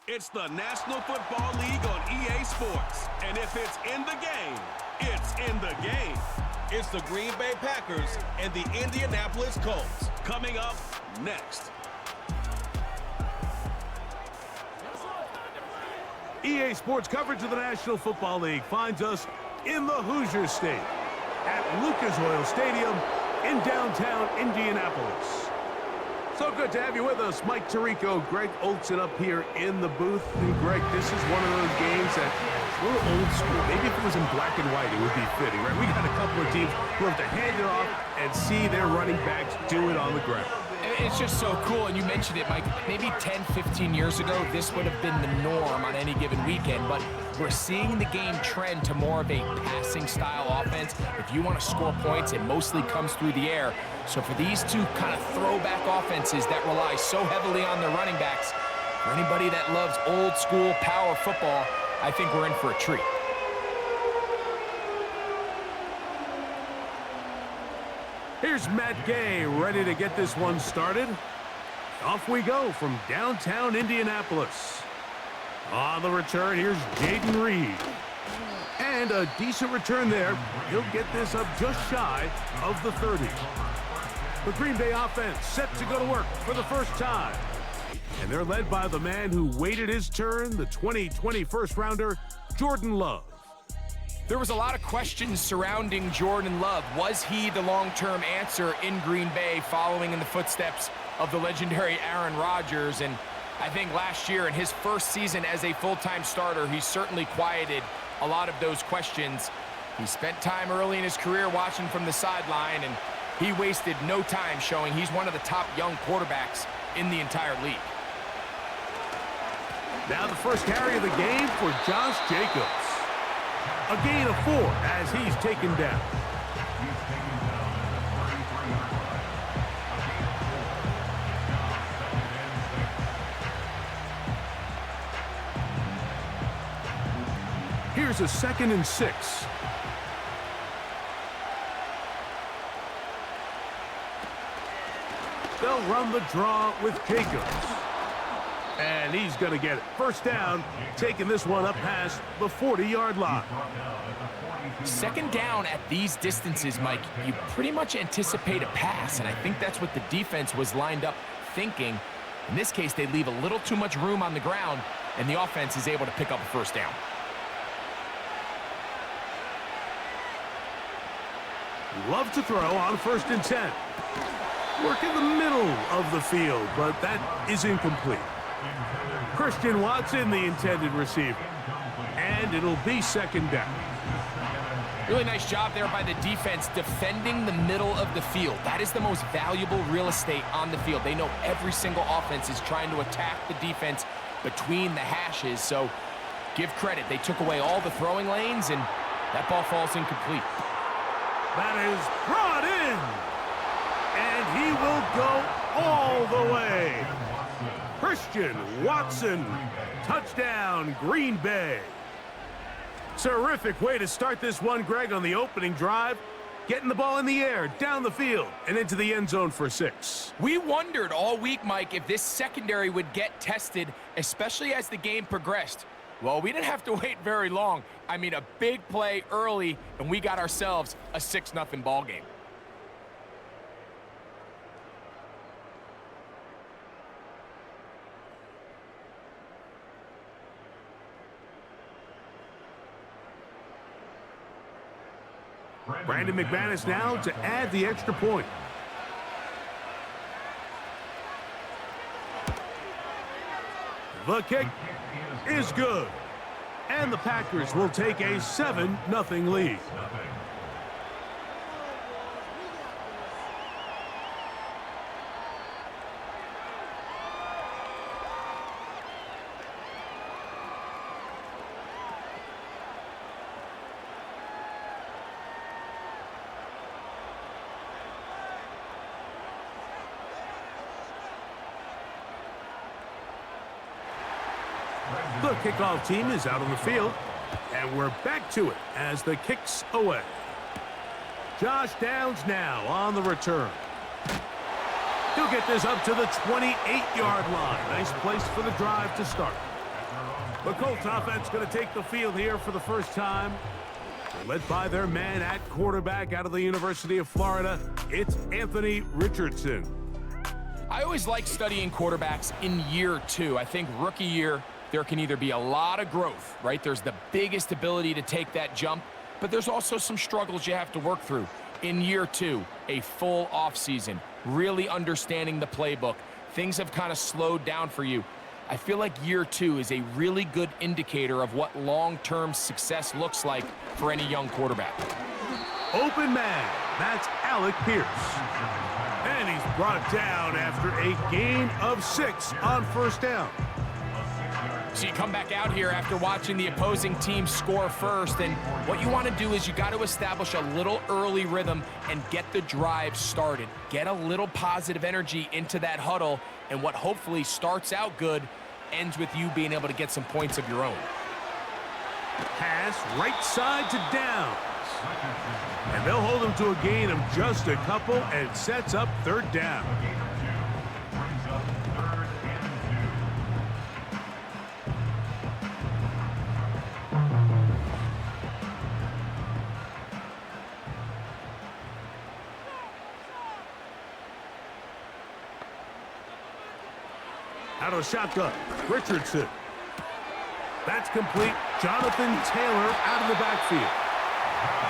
It's the National Football League on EA Sports. And if it's in the game, it's in the game. It's the Green Bay Packers and the Indianapolis Colts. Coming up next. EA Sports coverage of the National Football League finds us in the Hoosier State at Lucas Oil Stadium in downtown Indianapolis. So good to have you with us. Mike Tirico, Greg Olson up here in the booth. And Greg, this is one of those games that a little old school. Maybe if it was in black and white, it would be fitting, right? We got a couple of teams who have to hand it off and see their running backs do it on the ground. It's just so cool, and you mentioned it, Mike. Maybe 10, 15 years ago, this would have been the norm on any given weekend, but we're seeing the game trend to more of a passing-style offense. If you want to score points, it mostly comes through the air. So for these two kind of throwback offenses that rely so heavily on their running backs, for anybody that loves old-school power football, I think we're in for a treat. Here's Matt Gay ready to get this one started. Off we go from downtown Indianapolis. On the return, here's Jaden Reed. And a decent return there. He'll get this up just shy of the 30. The Green Bay offense set to go to work for the first time. And they're led by the man who waited his turn, the 2020 first-rounder, Jordan Love. There was a lot of questions surrounding Jordan Love. Was he the long-term answer in Green Bay following in the footsteps of the legendary Aaron Rodgers? And I think last year in his first season as a full-time starter, he certainly quieted a lot of those questions. He spent time early in his career watching from the sideline, and he wasted no time showing he's one of the top young quarterbacks in the entire league. Now the first carry of the game for Josh Jacobs. A gain of 4 as he's taken down. Here's a 2nd and 6. They'll run the draw with Jacobs. And he's going to get it. First down, taking this one up past the 40-yard line. Second down at these distances, Mike, you pretty much anticipate a pass, and I think that's what the defense was lined up thinking. In this case, they leave a little too much room on the ground, and the offense is able to pick up a first down. Love to throw on 1st and 10. Work in the middle of the field, but that is incomplete. Christian Watson, the intended receiver. And it'll be 2nd down. Really nice job there by the defense defending the middle of the field. That is the most valuable real estate on the field. They know every single offense is trying to attack the defense between the hashes, so give credit. They took away all the throwing lanes, and that ball falls incomplete. That is brought in, and he will go all the way. Christian Watson, touchdown, Green Bay. Terrific way to start this one, Greg, on the opening drive. Getting the ball in the air, down the field, and into the end zone for 6. We wondered all week, Mike, if this secondary would get tested, especially as the game progressed. Well, we didn't have to wait very long. I mean, a big play early, and we got ourselves a 6-0 ball game. Brandon McManus now to add the extra point. The kick is good. And the Packers will take a 7-0 lead. The kickoff team is out on the field, and we're back to it as the kick's away. Josh Downs now on the return. He'll get this up to the 28-yard line. Nice place for the drive to start. The Colts offense going to take the field here for the first time. Led by their man at quarterback out of the University of Florida, it's Anthony Richardson. I always like studying quarterbacks in year two. I think rookie year, there can either be a lot of growth, right? There's the biggest ability to take that jump, but there's also some struggles you have to work through. In year two, a full offseason, really understanding the playbook. Things have kind of slowed down for you. I feel like year two is a really good indicator of what long-term success looks like for any young quarterback. Open man, that's Alec Pierce. And he's brought down after a gain of 6 on first down. So you come back out here after watching the opposing team score first, and what you want to do is you got to establish a little early rhythm and get the drive started. Get a little positive energy into that huddle, and what hopefully starts out good ends with you being able to get some points of your own. Pass right side to Downs. And they'll hold him to a gain of just a couple, and sets up third down. Out of shotgun, Richardson. That's complete. Jonathan Taylor out of the backfield.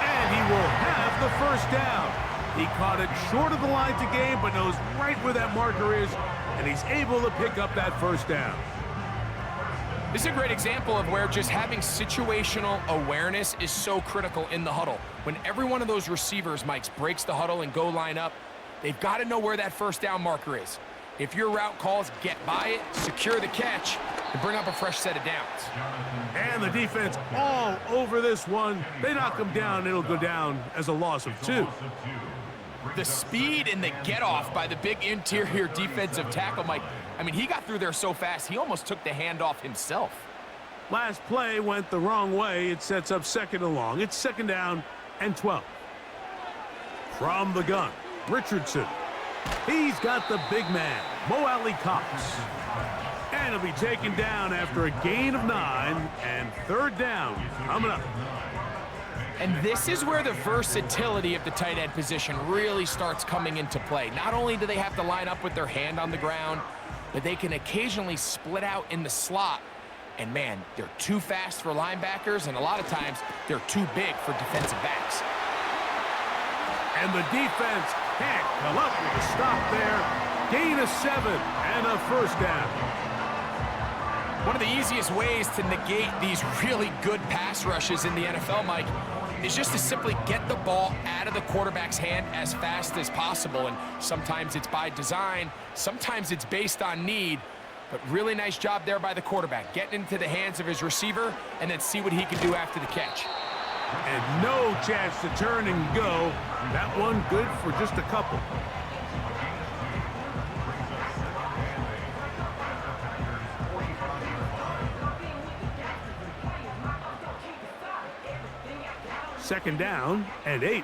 And he will have the first down. He caught it short of the line to gain, but knows right where that marker is, and he's able to pick up that first down. This is a great example of where just having situational awareness is so critical in the huddle. When every one of those receivers, Mike, breaks the huddle and go line up, they've got to know where that first down marker is. If your route calls, get by it, secure the catch, and bring up a fresh set of downs. And the defense all over this one. They knock him down. It'll go down as a loss of 2. The speed and the get-off by the big interior defensive tackle, Mike. I mean, he got through there so fast, he almost took the handoff himself. Last play went the wrong way. It sets up second and long. It's second down and 12. From the gun, Richardson. He's got the big man, Mo Alley Cox. And he'll be taken down after a gain of 9, and third down coming up. And this is where the versatility of the tight end position really starts coming into play. Not only do they have to line up with their hand on the ground, but they can occasionally split out in the slot. And man, they're too fast for linebackers, and a lot of times they're too big for defensive backs. And the defense can't come up with a stop there. Gain of 7 and a first down. One of the easiest ways to negate these really good pass rushes in the NFL, Mike, is just to simply get the ball out of the quarterback's hand as fast as possible. And sometimes it's by design, sometimes it's based on need, but really nice job there by the quarterback, getting into the hands of his receiver and then see what he can do after the catch. And no chance to turn and go. That one good for just a couple. Second down and 8.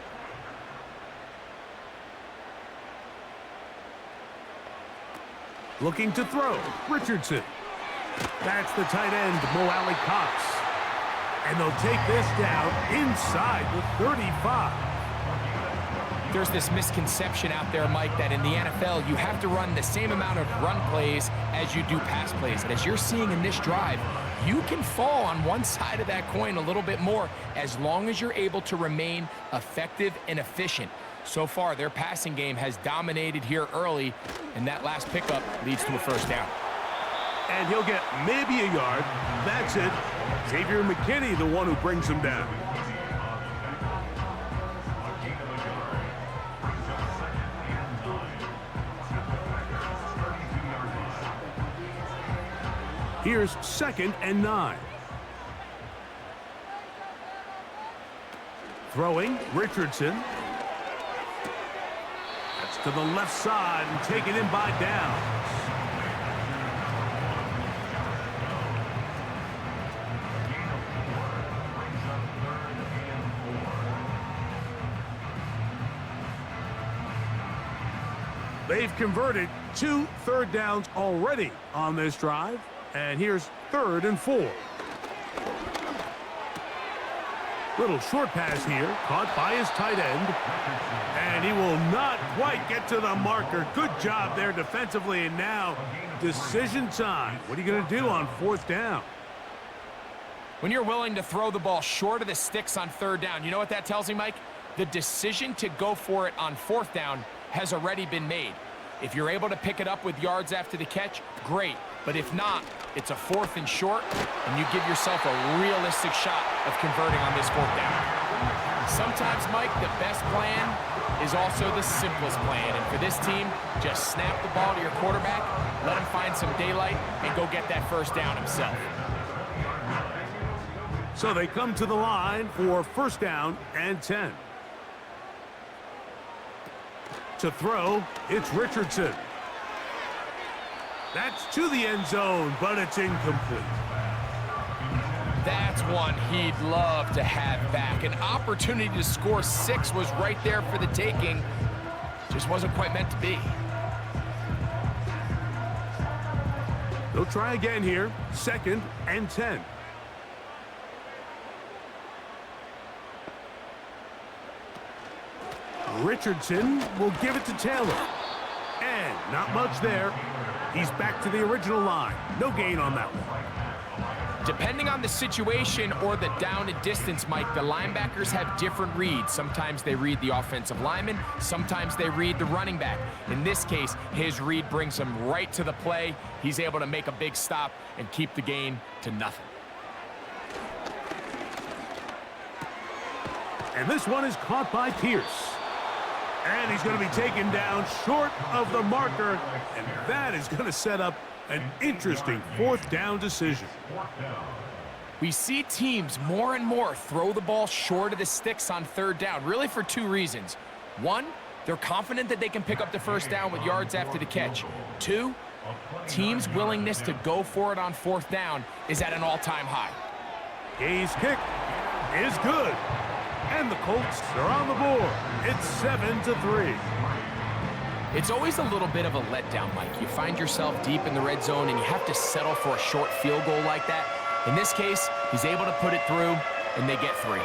Looking to throw, Richardson. That's the tight end, Mo Alley Cox. And they'll take this down inside the 35. There's this misconception out there, Mike, that in the NFL, you have to run the same amount of run plays as you do pass plays. And as you're seeing in this drive, you can fall on one side of that coin a little bit more as long as you're able to remain effective and efficient. So far, their passing game has dominated here early, and that last pickup leads to a first down. And he'll get maybe a yard. That's it. Xavier McKinney, the one who brings him down. Here's second and 9. Throwing, Richardson. That's to the left side and taken in by Downs. They've converted 2 third downs already on this drive. And here's 3rd and 4. Little short pass here, caught by his tight end. And he will not quite get to the marker. Good job there defensively, and now decision time. What are you going to do on 4th down? When you're willing to throw the ball short of the sticks on 3rd down, you know what that tells me, Mike? The decision to go for it on 4th down has already been made. If you're able to pick it up with yards after the catch, great. But if not, it's a 4th and short, and you give yourself a realistic shot of converting on this 4th down. Sometimes, Mike, the best plan is also the simplest plan. And for this team, just snap the ball to your quarterback, let him find some daylight, and go get that 1st down himself. So they come to the line for 1st down and 10. To throw, it's Richardson. That's to the end zone, but it's incomplete. That's one he'd love to have back. An opportunity to score 6 was right there for the taking. Just wasn't quite meant to be. They'll try again here. 2nd and 10. Richardson will give it to Taylor. And not much there. He's back to the original line. No gain on that one. Depending on the situation or the down and distance, Mike, the linebackers have different reads. Sometimes they read the offensive lineman. Sometimes they read the running back. In this case, his read brings him right to the play. He's able to make a big stop and keep the gain to nothing. And this one is caught by Pierce. And he's going to be taken down short of the marker. And that is going to set up an interesting 4th down decision. We see teams more and more throw the ball short of the sticks on 3rd down, really for 2 reasons. 1, they're confident that they can pick up the 1st down with yards after the catch. 2, teams' willingness to go for it on 4th down is at an all-time high. Gay's kick is good. And the Colts are on the board. It's 7-3. It's always a little bit of a letdown, Mike. You find yourself deep in the red zone and you have to settle for a short field goal like that. In this case, he's able to put it through, and they get 3.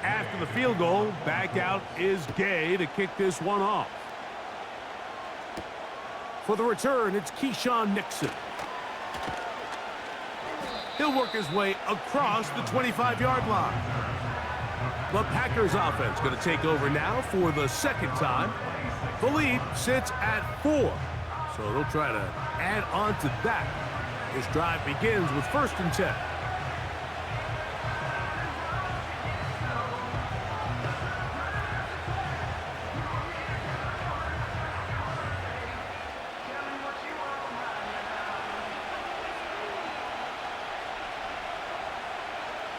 After the field goal, back out is Gay to kick this one off. For the return, it's Keyshawn Nixon. He'll work his way across the 25-yard line. The Packers offense going to take over now for the 2nd time. The lead sits at 4, so they'll try to add on to that. This drive begins with 1st and 10.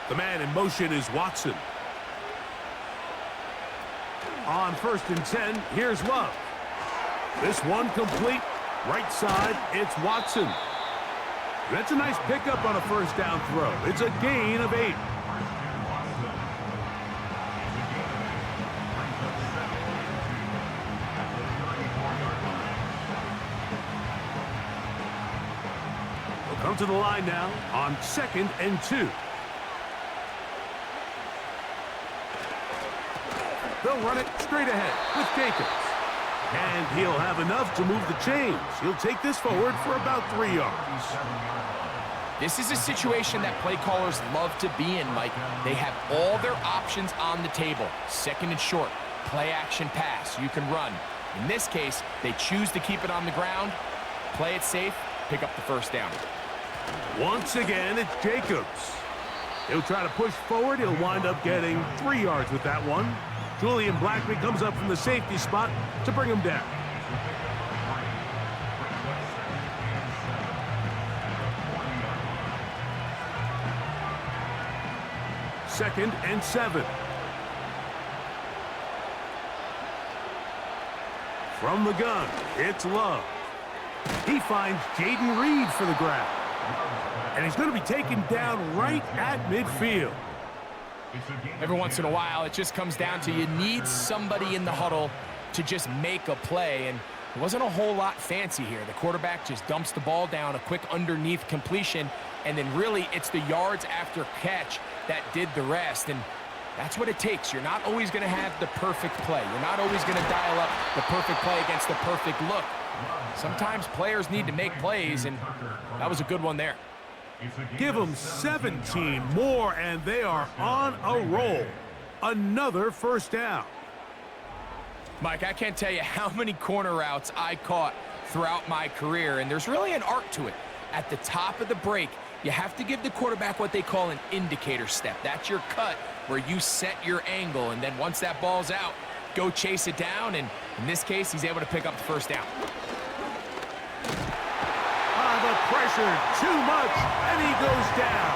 The man in motion is Watson. On 1st and 10, here's Love. This one complete. Right side, it's Watson. That's a nice pickup on a 1st down throw. It's a gain of 8. We'll come to the line now on 2nd and 2. They'll run it straight ahead with Jacobs. And he'll have enough to move the chains. He'll take this forward for about 3 yards. This is a situation that play callers love to be in, Mike. They have all their options on the table. 2nd and short, play action pass, you can run. In this case, they choose to keep it on the ground, play it safe, pick up the 1st down. Once again, it's Jacobs. He'll try to push forward. He'll wind up getting 3 yards with that one. Julian Blackman comes up from the safety spot to bring him down. Second and 7. From the gun, it's Love. He finds Jaden Reed for the grab. And he's going to be taken down right at midfield. Every once in a while, it just comes down to you need somebody in the huddle to just make a play, and it wasn't a whole lot fancy here. The quarterback just dumps the ball down, a quick underneath completion, and then really it's the yards after catch that did the rest, and that's what it takes. You're not always going to have the perfect play. You're not always going to dial up the perfect play against the perfect look. Sometimes players need to make plays, and that was a good one there. Give them 17 more, and they are on a roll. Another first down. Mike, I can't tell you how many corner routes I caught throughout my career, and there's really an art to it. At the top of the break, you have to give the quarterback what they call an indicator step. That's your cut where you set your angle, and then once that ball's out, go chase it down, and in this case, he's able to pick up the first down. The pressure, too much, and he goes down.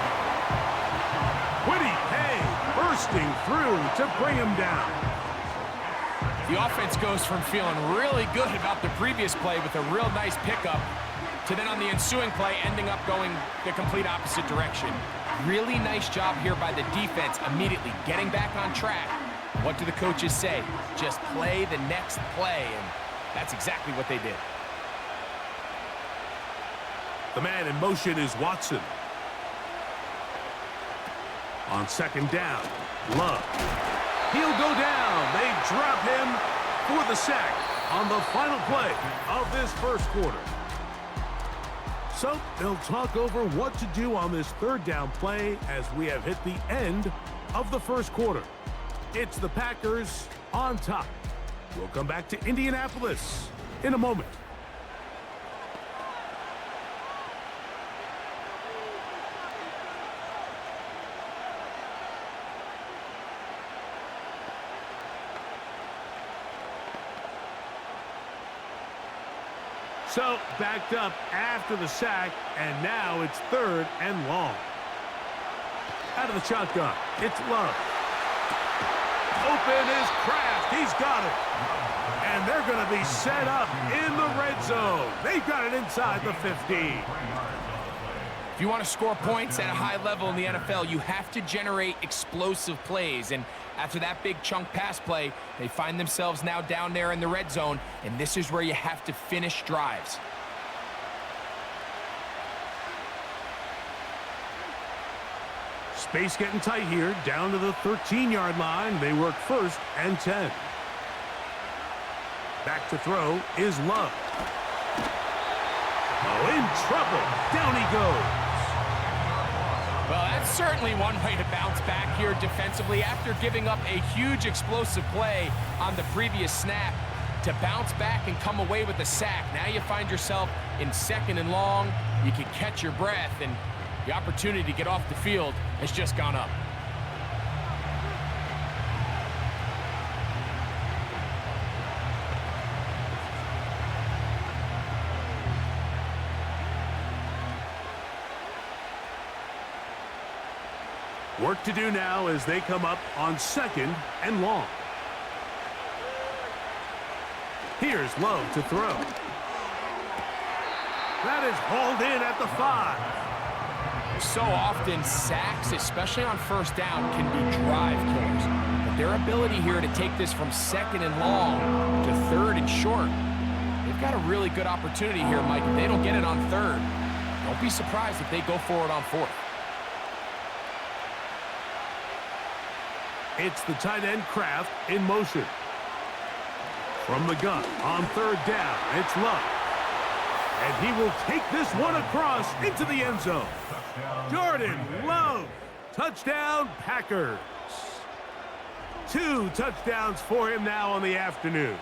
Quiddy Pay bursting through to bring him down. The offense goes from feeling really good about the previous play with a real nice pickup to then on the ensuing play ending up going the complete opposite direction. Really nice job here by the defense immediately getting back on track. What do the coaches say? Just play the next play, and that's exactly what they did. The man in motion is Watson. On second down, Love. He'll go down. They drop him for the sack on the final play of this first quarter. So they'll talk over what to do on this third down play as we have hit the end of the first quarter. It's the Packers on top. We'll come back to Indianapolis in a moment. So, backed up after the sack, and now it's third and long. Out of the shotgun, it's Love. Open is Kraft. He's got it. And they're going to be set up in the red zone. They've got it inside the 15. If you want to score points at a high level in the NFL, you have to generate explosive plays. And after that big chunk pass play, they find themselves now down there in the red zone, and this is where you have to finish drives. Space getting tight here, down to the 13-yard line. They work first and 10. Back to throw is Love. Oh, in trouble. Down he goes. Well, that's certainly one way to bounce back here defensively after giving up a huge explosive play on the previous snap. To bounce back and come away with a sack. Now you find yourself in second and long. You can catch your breath, and the opportunity to get off the field has just gone up. Work to do now as they come up on second and long. Here's Love to throw. That is hauled in at the 5. So often, sacks, especially on first down, can be drive killers. But their ability here to take this from second and long to third and short, they've got a really good opportunity here, Mike. If they don't get it on third, don't be surprised if they go for it on fourth. It's the tight end Kraft in motion. From the gun on third down, it's Love. And he will take this one across into the end zone. Jordan Love, touchdown Packers. 2 touchdowns for him now on the afternoon.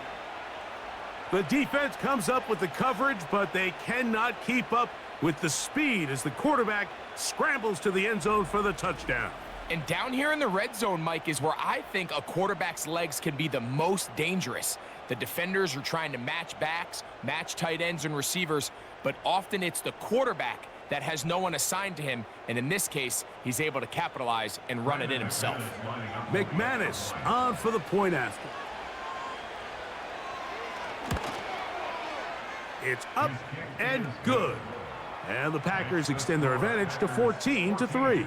The defense comes up with the coverage, but they cannot keep up with the speed as the quarterback scrambles to the end zone for the touchdown. And down here in the red zone, Mike, is where I think a quarterback's legs can be the most dangerous. The defenders are trying to match backs, match tight ends and receivers, but often it's the quarterback that has no one assigned to him, and in this case, he's able to capitalize and run it in himself. McManus on for the point after. It's up and good. And the Packers extend their advantage to 14-3.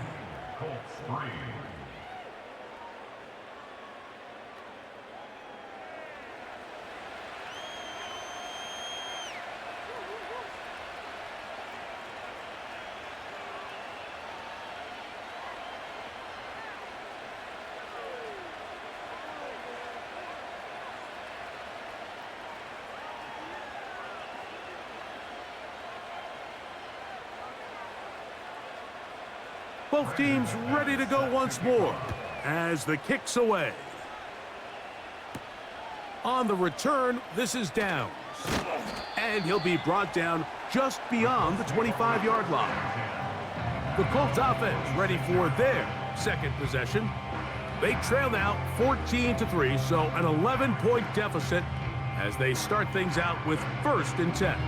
Both teams ready to go once more as the kick's away. On the return, this is Downs. And he'll be brought down just beyond the 25-yard line. The Colts offense ready for their second possession. They trail now 14-3, so an 11-point deficit as they start things out with 1st and 10.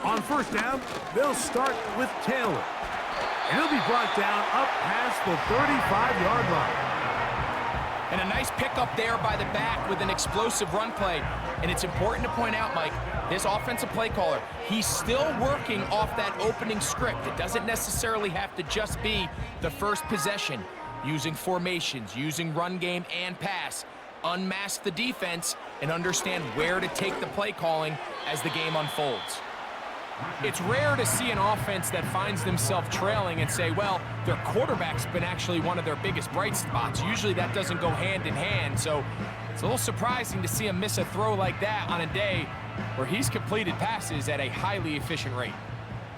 On 1st down, they'll start with Taylor. And he'll be brought down up past the 35-yard line. And a nice pickup there by the back with an explosive run play. And it's important to point out, Mike, this offensive play caller, he's still working off that opening script. It doesn't necessarily have to just be the first possession. Using formations, using run game and pass. Unmask the defense and understand where to take the play calling as the game unfolds. It's rare to see an offense that finds themselves trailing and say, well, their quarterback's been actually one of their biggest bright spots. Usually that doesn't go hand in hand, so it's a little surprising to see him miss a throw like that on a day where he's completed passes at a highly efficient rate.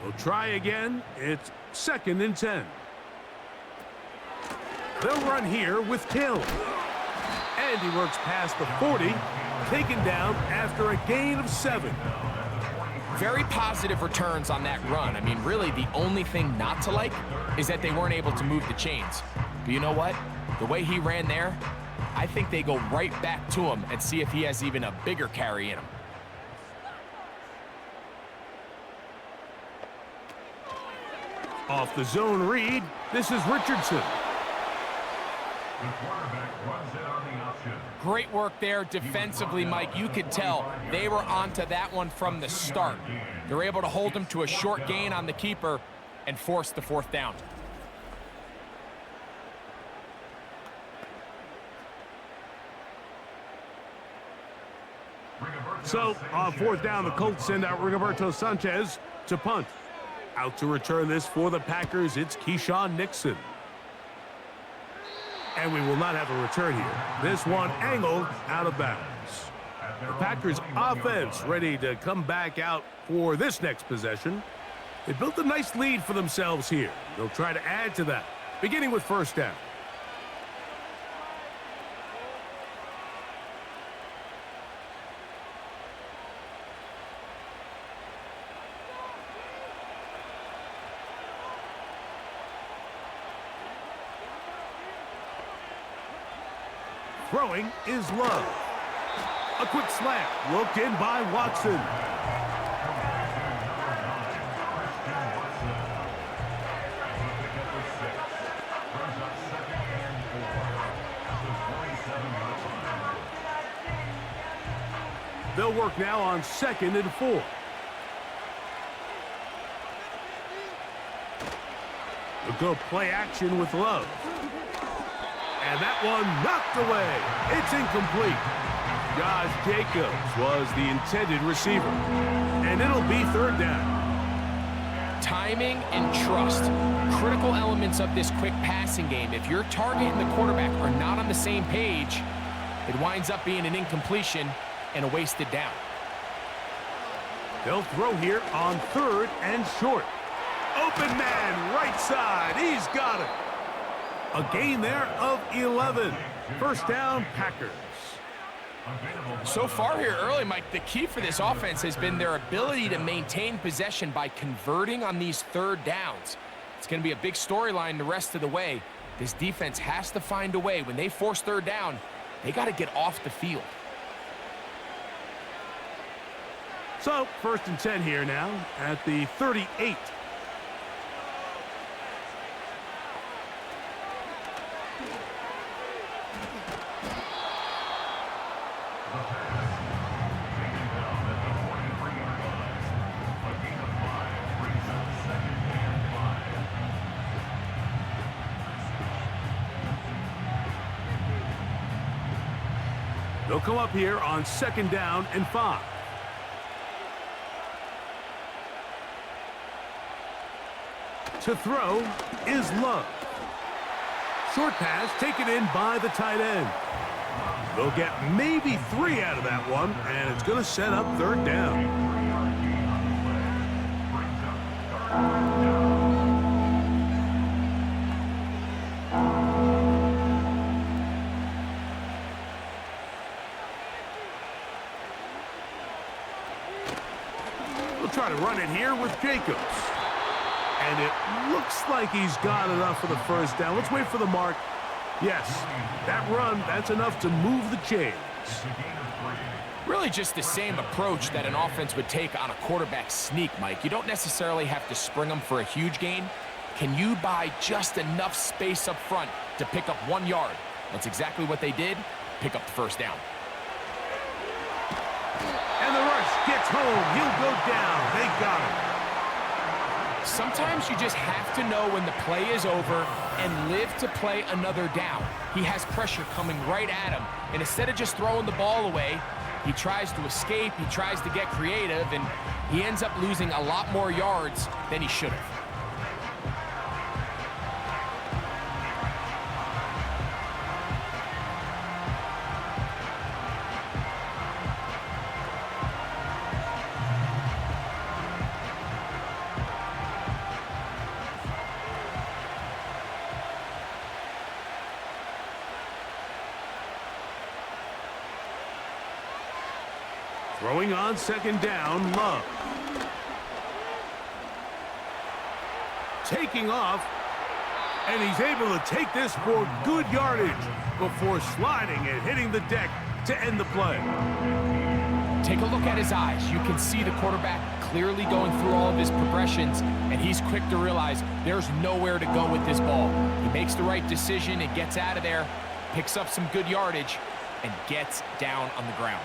We'll try again. It's 2nd and 10. They'll run here with Taylor. And he works past the 40, taken down after a gain of 7. Very positive returns on that run. I mean, really, the only thing not to like is that they weren't able to move the chains. But you know what? The way he ran there, I think they go right back to him and see if he has even a bigger carry in him. Off the zone read, this is Richardson. The quarterback runs it on the option. Great work there defensively, Mike. You could tell they were onto that one from the start. They're able to hold him to a short gain on the keeper and force the 4th down. So, on 4th down, the Colts send out Rigoberto Sanchez to punt. Out to return this for the Packers, it's Keyshawn Nixon. And we will not have a return here. This one angled out of bounds. The Packers offense ready to come back out for this next possession. They built a nice lead for themselves here. They'll try to add to that, beginning with 1st down. Throwing is Love. A quick slant, looked in by Watson. They'll work now on 2nd and 4. They'll go play action with Love. And that one knocked away. It's incomplete. Josh Jacobs was the intended receiver. And it'll be 3rd down. Timing and trust, critical elements of this quick passing game. If your target and the quarterback are not on the same page, it winds up being an incompletion and a wasted down. They'll throw here on 3rd and short. Open man, right side. He's got it. A gain there of 11. 1st down, Packers. So far here early, Mike, the key for this offense has been their ability to maintain possession by converting on these 3rd downs. It's going to be a big storyline the rest of the way. This defense has to find a way. When they force 3rd down, they got to get off the field. So, 1st and 10 here now at the 38. They'll come up here on 2nd down and 5. To throw is Love. Short pass taken in by the tight end. They'll get maybe 3 out of that one, and it's going to set up 3rd down. We'll try to run it here with Jacobs. And it looks like he's got enough for the 1st down. Let's wait for the mark. Yes, that run, that's enough to move the chains. Really just the same approach that an offense would take on a quarterback sneak, Mike. You don't necessarily have to spring them for a huge gain. Can you buy just enough space up front to pick up 1 yard? That's exactly what they did. Pick up the 1st down. And the rush gets home. He'll go down. They got him. Sometimes you just have to know when the play is over and live to play another down. He has pressure coming right at him, and instead of just throwing the ball away, he tries to escape, he tries to get creative, and he ends up losing a lot more yards than he should have. Throwing on 2nd down, Love. Taking off, and he's able to take this for good yardage before sliding and hitting the deck to end the play. Take a look at his eyes. You can see the quarterback clearly going through all of his progressions, and he's quick to realize there's nowhere to go with this ball. He makes the right decision and gets out of there, picks up some good yardage, and gets down on the ground.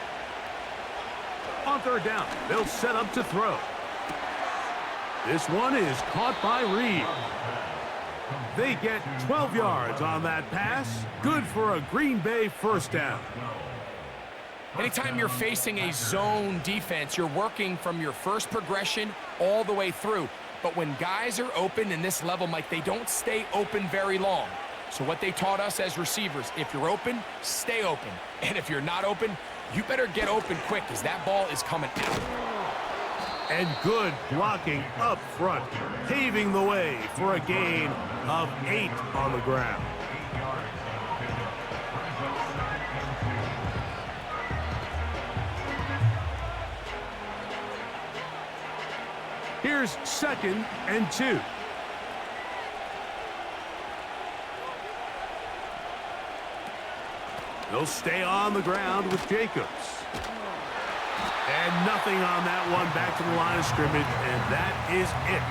On 3rd down, they'll set up to throw. This one is caught by Reed. They get 12 yards on that pass. Good for a Green Bay 1st down. Anytime you're facing a zone defense, you're working from your first progression all the way through. But when guys are open in this level, Mike, they don't stay open very long. So what they taught us as receivers, if you're open, stay open. And if you're not open, you better get open quick because that ball is coming out. And good blocking up front, paving the way for a gain of 8 on the ground. Here's 2nd and 2. They'll stay on the ground with Jacobs. And nothing on that one, back to the line of scrimmage, and that is it.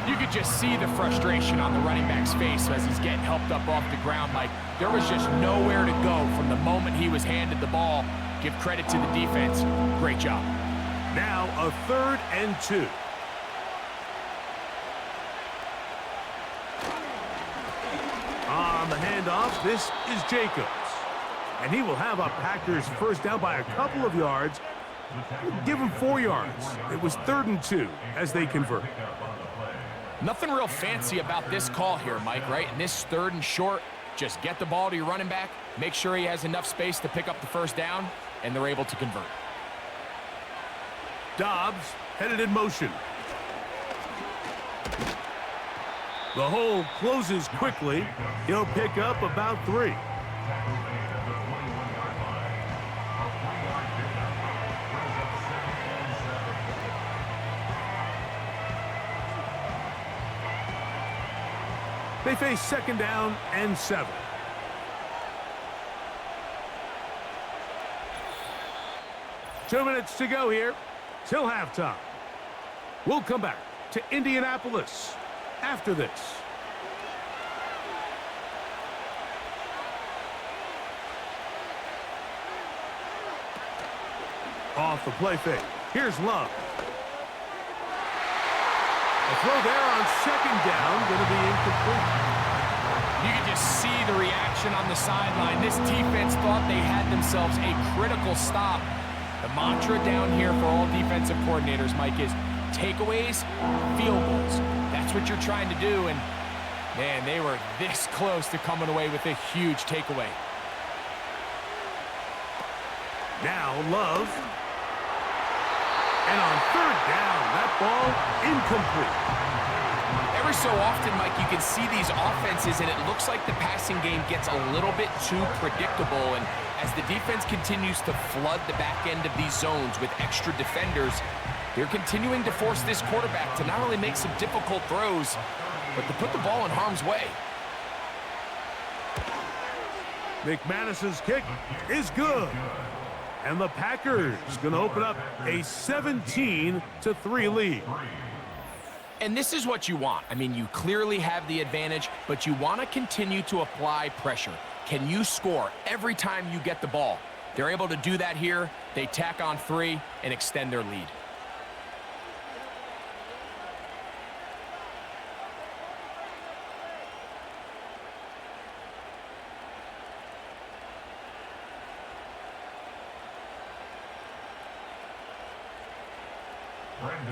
You could just see the frustration on the running back's face as he's getting helped up off the ground. Like, there was just nowhere to go from the moment he was handed the ball. Give credit to the defense. Great job. Now a 3rd and 2. On the handoff, this is Jacobs. And he will have a Packers 1st down by a couple of yards. Give him 4 yards. It was 3rd and 2 as they convert. Nothing real fancy about this call here, Mike, right? In this 3rd and short, just get the ball to your running back, make sure he has enough space to pick up the 1st down, and they're able to convert. Dobbs headed in motion. The hole closes quickly. He'll pick up about 3. They face 2nd down and 7. Two minutes to go here till halftime. We'll come back to Indianapolis after this. Off the play fake. Here's Love. A throw there on 2nd down, going to be incomplete. You can just see the reaction on the sideline. This defense thought they had themselves a critical stop. The mantra down here for all defensive coordinators, Mike, is takeaways, field goals. That's what you're trying to do, and man, they were this close to coming away with a huge takeaway. Now Love. And on third down, that ball incomplete. Every so often, Mike, you can see these offenses, and it looks like the passing game gets a little bit too predictable. And as the defense continues to flood the back end of these zones with extra defenders, they're continuing to force this quarterback to not only make some difficult throws, but to put the ball in harm's way. McManus's kick is good. And the Packers going to open up a 17-3 lead. And this is what you want. I mean, you clearly have the advantage, but you want to continue to apply pressure. Can you score every time you get the ball? They're able to do that here. They tack on 3 and extend their lead.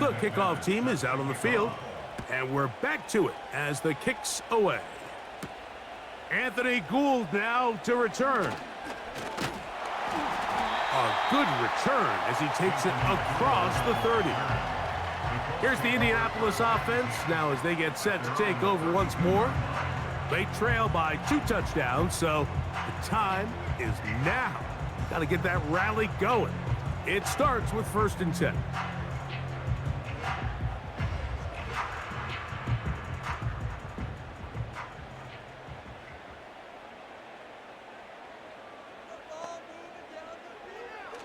The kickoff team is out on the field, and we're back to it as the kick's away. Anthony Gould now to return. A good return as he takes it across the 30. Here's the Indianapolis offense now as they get set to take over once more. They trail by 2 touchdowns, so the time is now. Got to get that rally going. It starts with 1st and 10.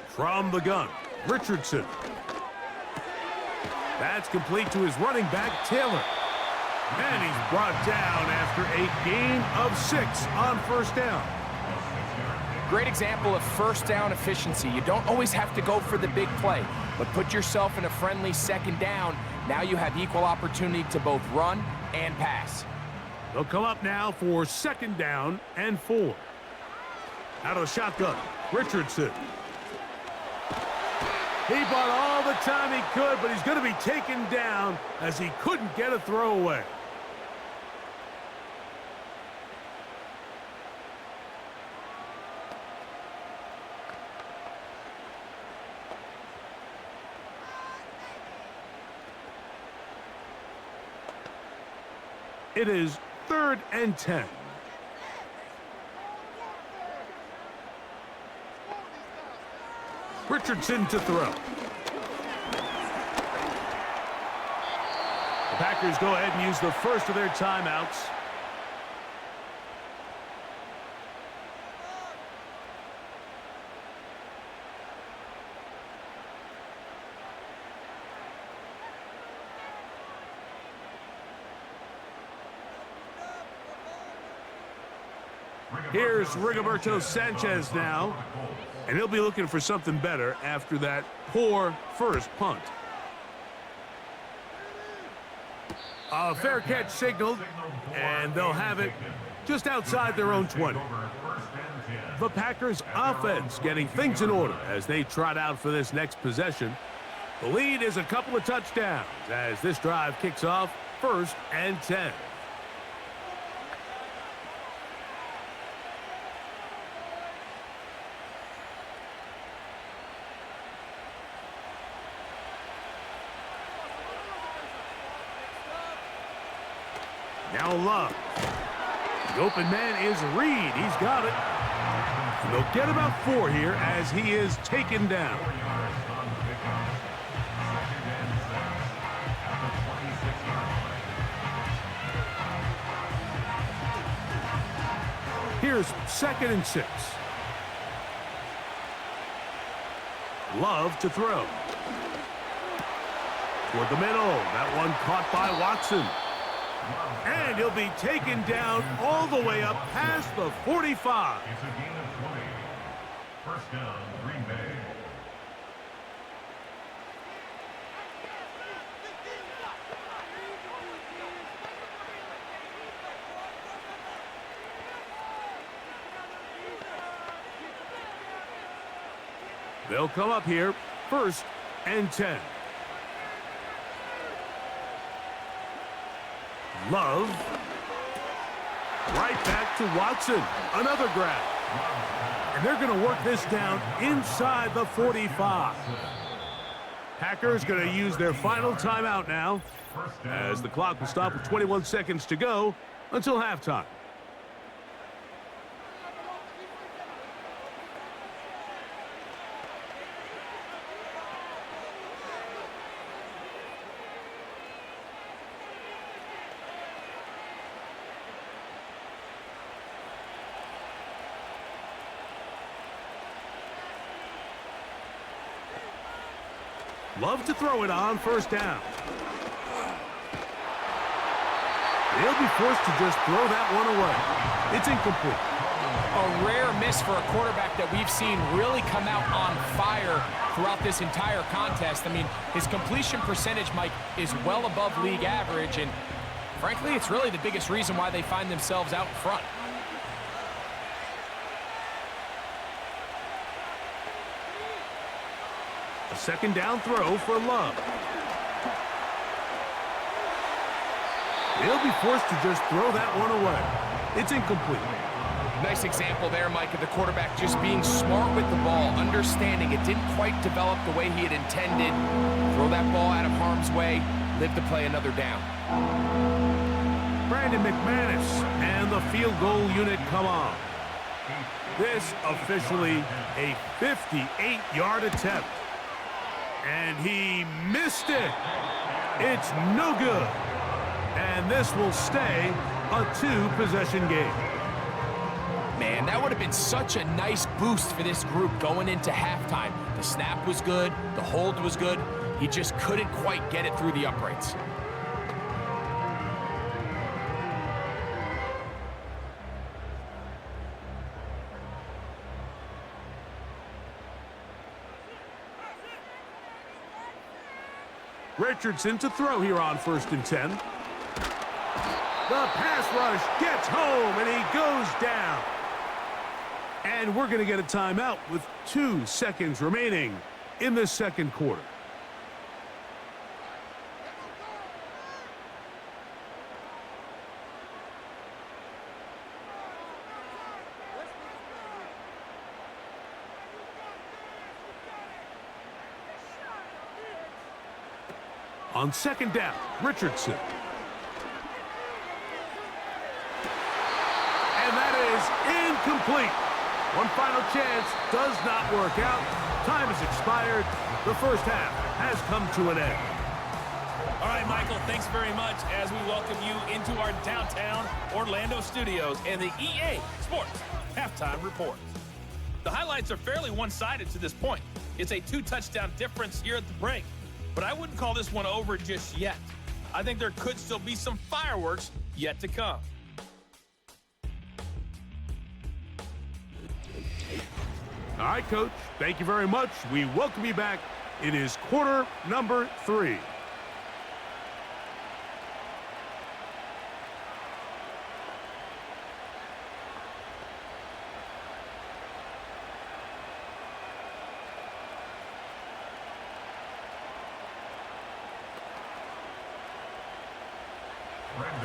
From the gun, Richardson. That's complete to his running back, Taylor. And he's brought down after a gain of 6 on 1st down. Great example of 1st down efficiency. You don't always have to go for the big play, but put yourself in a friendly 2nd down. Now you have equal opportunity to both run and pass. They'll come up now for 2nd down and 4. Out of the shotgun, Richardson. He bought all the time he could, but he's going to be taken down as he couldn't get a throwaway. It is 3rd and 10. Richardson to throw. The Packers go ahead and use the first of their timeouts. Here's Rigoberto Sanchez now, and he'll be looking for something better after that poor first punt. A fair catch signaled, and they'll have it just outside their own 20. The Packers offense getting things in order as they trot out for this next possession. The lead is a couple of touchdowns as this drive kicks off 1st and 10. Now Love. The open man is Reed. He's got it. And they'll get about 4 here as he is taken down. Here's 2nd and 6. Love to throw. Toward the middle. That one caught by Watson. And he'll be taken down all the way up past the 45. It's a gain of 20. 1st down, Green Bay. They'll come up here, 1st and 10. Love. Right back to Watson. Another grab. And they're going to work this down inside the 45. Packers going to use their final timeout now, as the clock will stop with 21 seconds to go until halftime. Love to throw it on 1st down. They'll be forced to just throw that one away. It's incomplete. A rare miss for a quarterback that we've seen really come out on fire throughout this entire contest. I mean, his completion percentage, Mike, is well above league average, and frankly, it's really the biggest reason why they find themselves out in front. A 2nd down throw for Love. They'll be forced to just throw that one away. It's incomplete. Nice example there, Mike, of the quarterback just being smart with the ball, understanding it didn't quite develop the way he had intended. Throw that ball out of harm's way, live to play another down. Brandon McManus and the field goal unit come on. This officially a 58-yard attempt. And he missed it. It's no good. And this will stay a 2-possession game. Man, that would have been such a nice boost for this group going into halftime. The snap was good. The hold was good. He just couldn't quite get it through the uprights. Richardson to throw here on 1st and 10. The pass rush gets home, and he goes down. And we're going to get a timeout with 2 seconds remaining in the 2nd quarter. On 2nd down, Richardson. And that is incomplete. One final chance does not work out. Time has expired. The 1st half has come to an end. All right, Michael, thanks very much as we welcome you into our downtown Orlando studios and the EA Sports Halftime Report. The highlights are fairly one-sided to this point. It's a 2-touchdown difference here at the break. But I wouldn't call this one over just yet. I think there could still be some fireworks yet to come. All right, Coach. Thank you very much. We welcome you back. It is quarter number 3.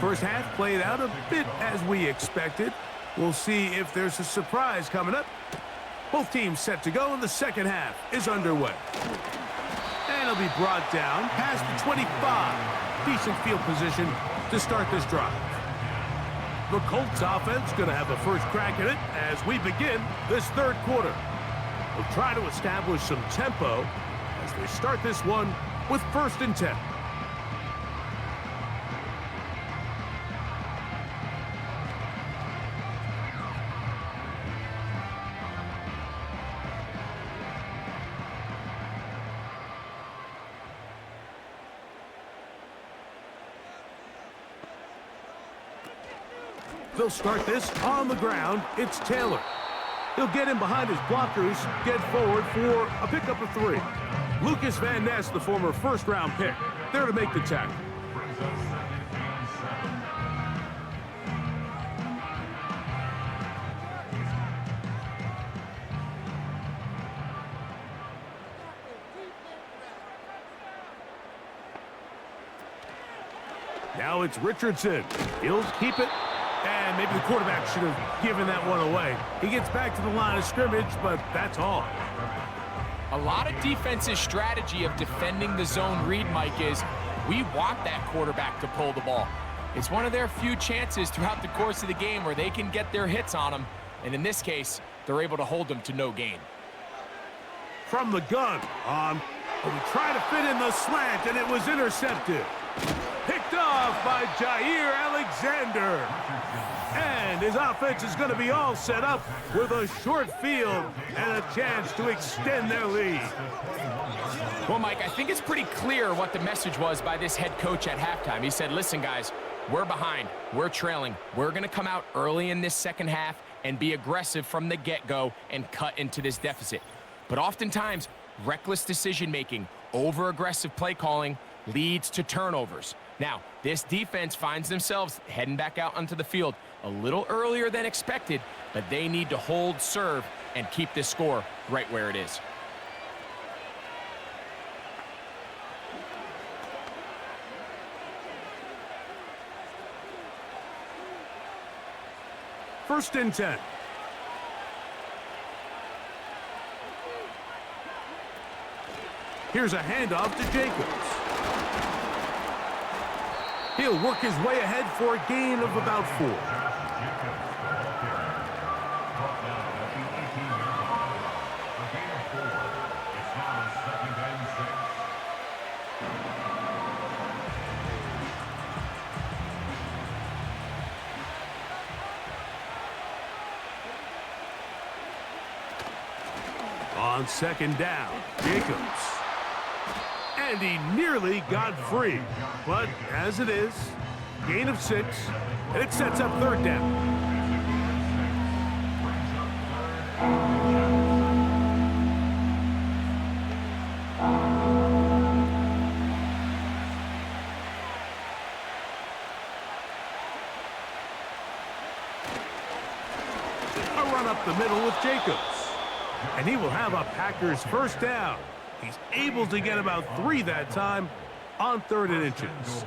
First half played out a bit as we expected. We'll see if there's a surprise coming up. Both teams set to go, and the 2nd half is underway. And it'll be brought down past the 25. Decent field position to start this drive. The Colts offense going to have the first crack at it as we begin this 3rd quarter. They'll try to establish some tempo as they start this one with 1st and 10. They'll start this on the ground. It's Taylor. He'll get in behind his blockers, get forward for a pickup of 3. Lucas Van Ness, the former 1st-round pick, there to make the tackle. Now it's Richardson. He'll keep it. And maybe the quarterback should have given that one away. He gets back to the line of scrimmage, but that's all. A lot of defense's strategy of defending the zone read, Mike, is we want that quarterback to pull the ball. It's one of their few chances throughout the course of the game where they can get their hits on him. And in this case, they're able to hold them to no gain. From the gun on. We try to fit in the slant, and it was intercepted. Picked off by Jair Alexander. And his offense is going to be all set up with a short field and a chance to extend their lead. Well, Mike, I think it's pretty clear what the message was by this head coach at halftime. He said, listen, guys, we're behind. We're trailing. We're going to come out early in this second half and be aggressive from the get-go and cut into this deficit. But oftentimes, reckless decision-making, over-aggressive play calling leads to turnovers. Now, this defense finds themselves heading back out onto the field a little earlier than expected, but they need to hold serve and keep this score right where it is. First and 10. Here's a handoff to Jacobs. He'll work his way ahead for a gain of about 4. On second down, Jacobs. And he nearly got free. But as it is, gain of 6, and it sets up third down. A run up the middle with Jacobs. And he will have a Packers first down. He's able to get about 3 that time on 3rd and inches.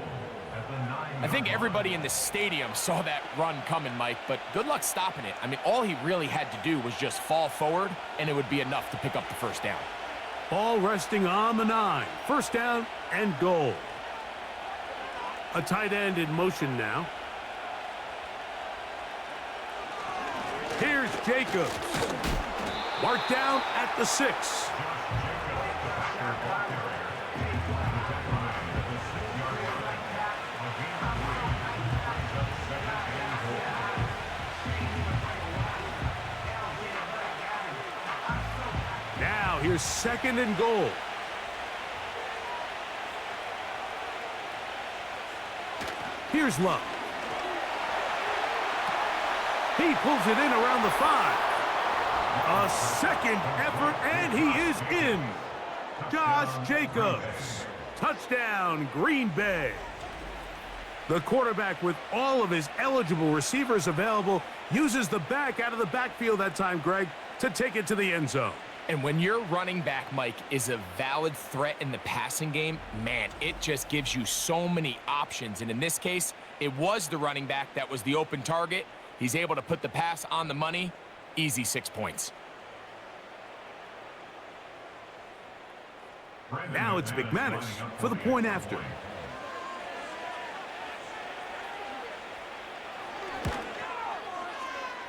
I think everybody in the stadium saw that run coming, Mike, but good luck stopping it. I mean, all he really had to do was just fall forward, and it would be enough to pick up the first down. Ball resting on the 9. First down and goal. A tight end in motion now. Here's Jacobs. Marked down at the 6. Now here's 2nd and goal. Here's Love. He pulls it in around the 5. A second effort, and he is in. Josh Jacobs. Touchdown, Green Bay. The quarterback, with all of his eligible receivers available, uses the back out of the backfield that time, Greg, to take it to the end zone. And when your running back, Mike, is a valid threat in the passing game, man, it just gives you so many options. And in this case, it was the running back that was the open target. He's able to put the pass on the money. Easy 6 points. Now it's McManus for the point after.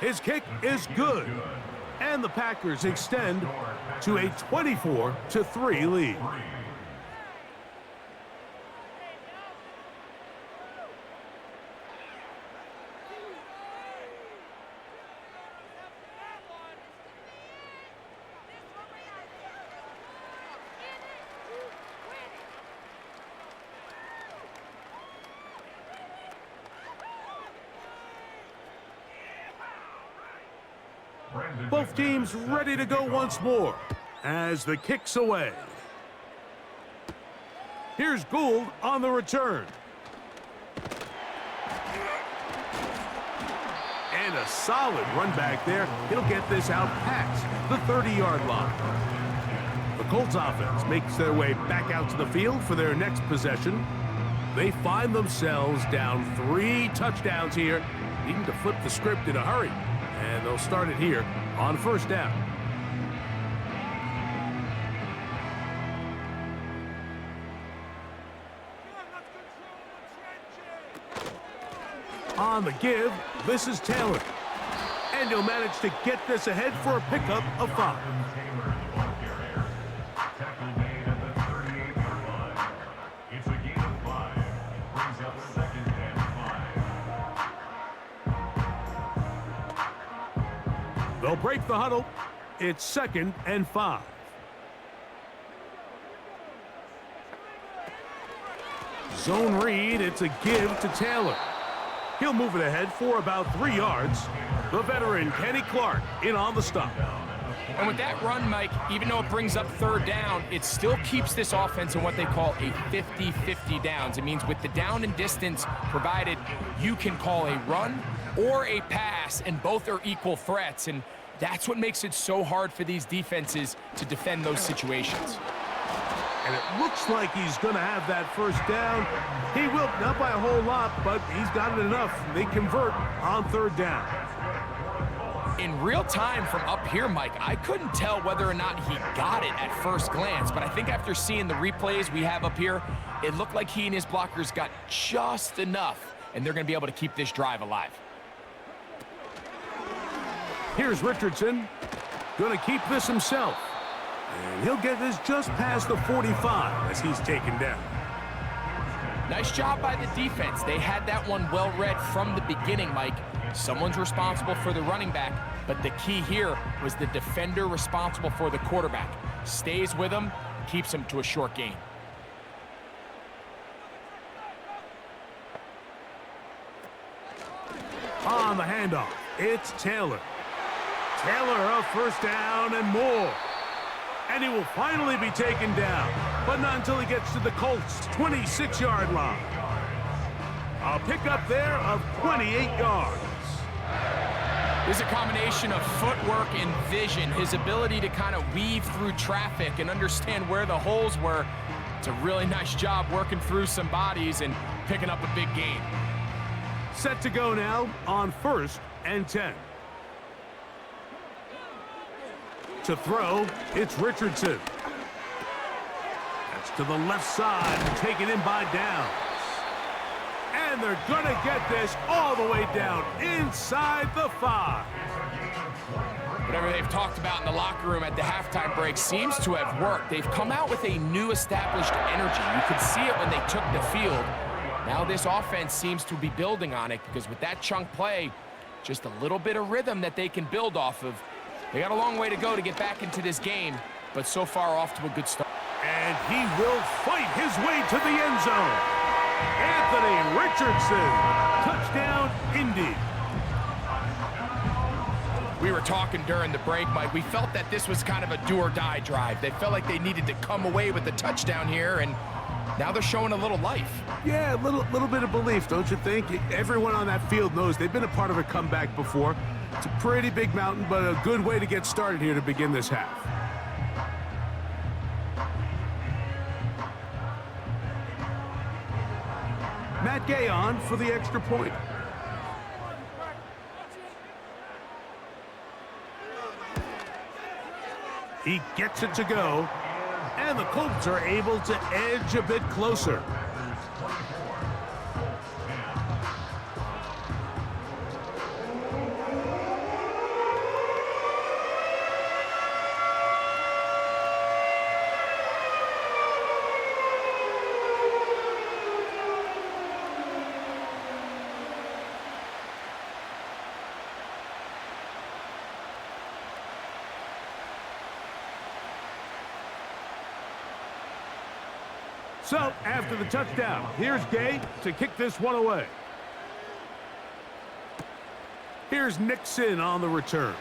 His kick is good. And the Packers extend to a 24-3 lead. Both teams ready to go once more as the kick's away. Here's Gould on the return. And a solid run back there. He'll get this out past the 30-yard line. The Colts offense makes their way back out to the field for their next possession. They find themselves down 3 touchdowns here, needing to flip the script in a hurry. And they'll start it here on first down. On the give, this is Taylor. And he'll manage to get this ahead for a pickup of 5. They'll break the huddle. It's 2nd and 5. Zone read, it's a give to Taylor. He'll move it ahead for about 3 yards. The veteran, Kenny Clark, in on the stop. And with that run, Mike, even though it brings up 3rd down, it still keeps this offense in what they call a 50-50 downs. It means with the down and distance provided, you can call a run or a pass, and both are equal threats. And that's what makes it so hard for these defenses to defend those situations. And it looks like he's going to have that first down. He will, not by a whole lot, but he's got it enough. They convert on 3rd down. In real time from up here, Mike, I couldn't tell whether or not he got it at first glance, but I think after seeing the replays we have up here, it looked like he and his blockers got just enough, and they're going to be able to keep this drive alive. Here's Richardson, going to keep this himself. And he'll get this just past the 45 as he's taken down. Nice job by the defense. They had that one well read from the beginning, Mike. Someone's responsible for the running back, but the key here was the defender responsible for the quarterback. Stays with him, keeps him to a short gain. On the handoff, it's Taylor. Taylor a first down and more. And he will finally be taken down, but not until he gets to the Colts' 26-yard line. A pickup there of 28 yards. There's a combination of footwork and vision, his ability to kind of weave through traffic and understand where the holes were. It's a really nice job working through some bodies and picking up a big gain. Set to go now on 1st and 10. To throw, it's Richardson. That's to the left side and taken in by Downs. And they're going to get this all the way down inside the 5. Whatever they've talked about in the locker room at the halftime break seems to have worked. They've come out with a new established energy. You could see it when they took the field. Now this offense seems to be building on it because with that chunk play, just a little bit of rhythm that they can build off of. They got a long way to go to get back into this game, but so far off to a good start. And he will fight his way to the end zone. Anthony Richardson, touchdown, Indy. We were talking during the break, Mike. We felt that this was kind of a do-or-die drive. They felt like they needed to come away with the touchdown here, and now they're showing a little life. Yeah, a little bit of belief, don't you think? Everyone on that field knows they've been a part of a comeback before. It's a pretty big mountain, but a good way to get started here to begin this half. Matt Gay on for the extra point. He gets it to go, and the Colts are able to edge a bit closer. So, after the touchdown, here's Gay to kick this one away. Here's Nixon on the return.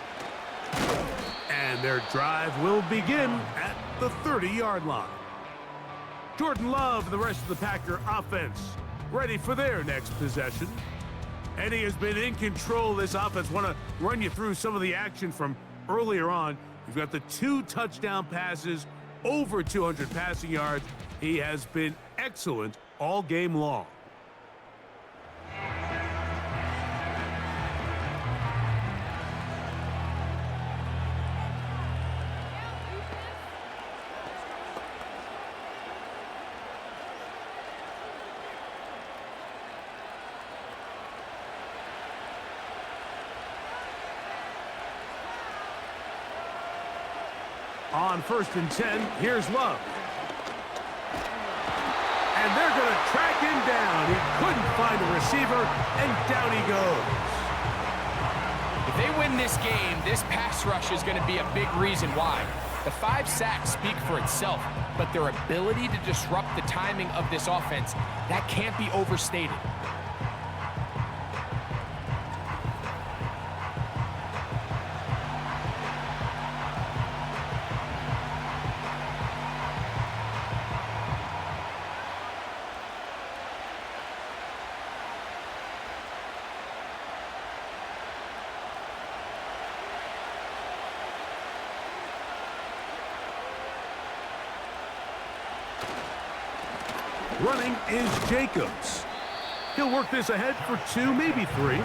And their drive will begin at the 30-yard line. Jordan Love and the rest of the Packer offense ready for their next possession. And he has been in control of this offense. Want to run you through some of the action from earlier on. We've got the 2 touchdown passes, over 200 passing yards. He has been excellent all game long. On 1st and 10, here's Love. And they're going to track him down. He couldn't find a receiver, and down he goes. If they win this game, this pass rush is going to be a big reason why. The 5 sacks speak for itself, but their ability to disrupt the timing of this offense, that can't be overstated. Running is Jacobs. He'll work this ahead for 2, maybe 3.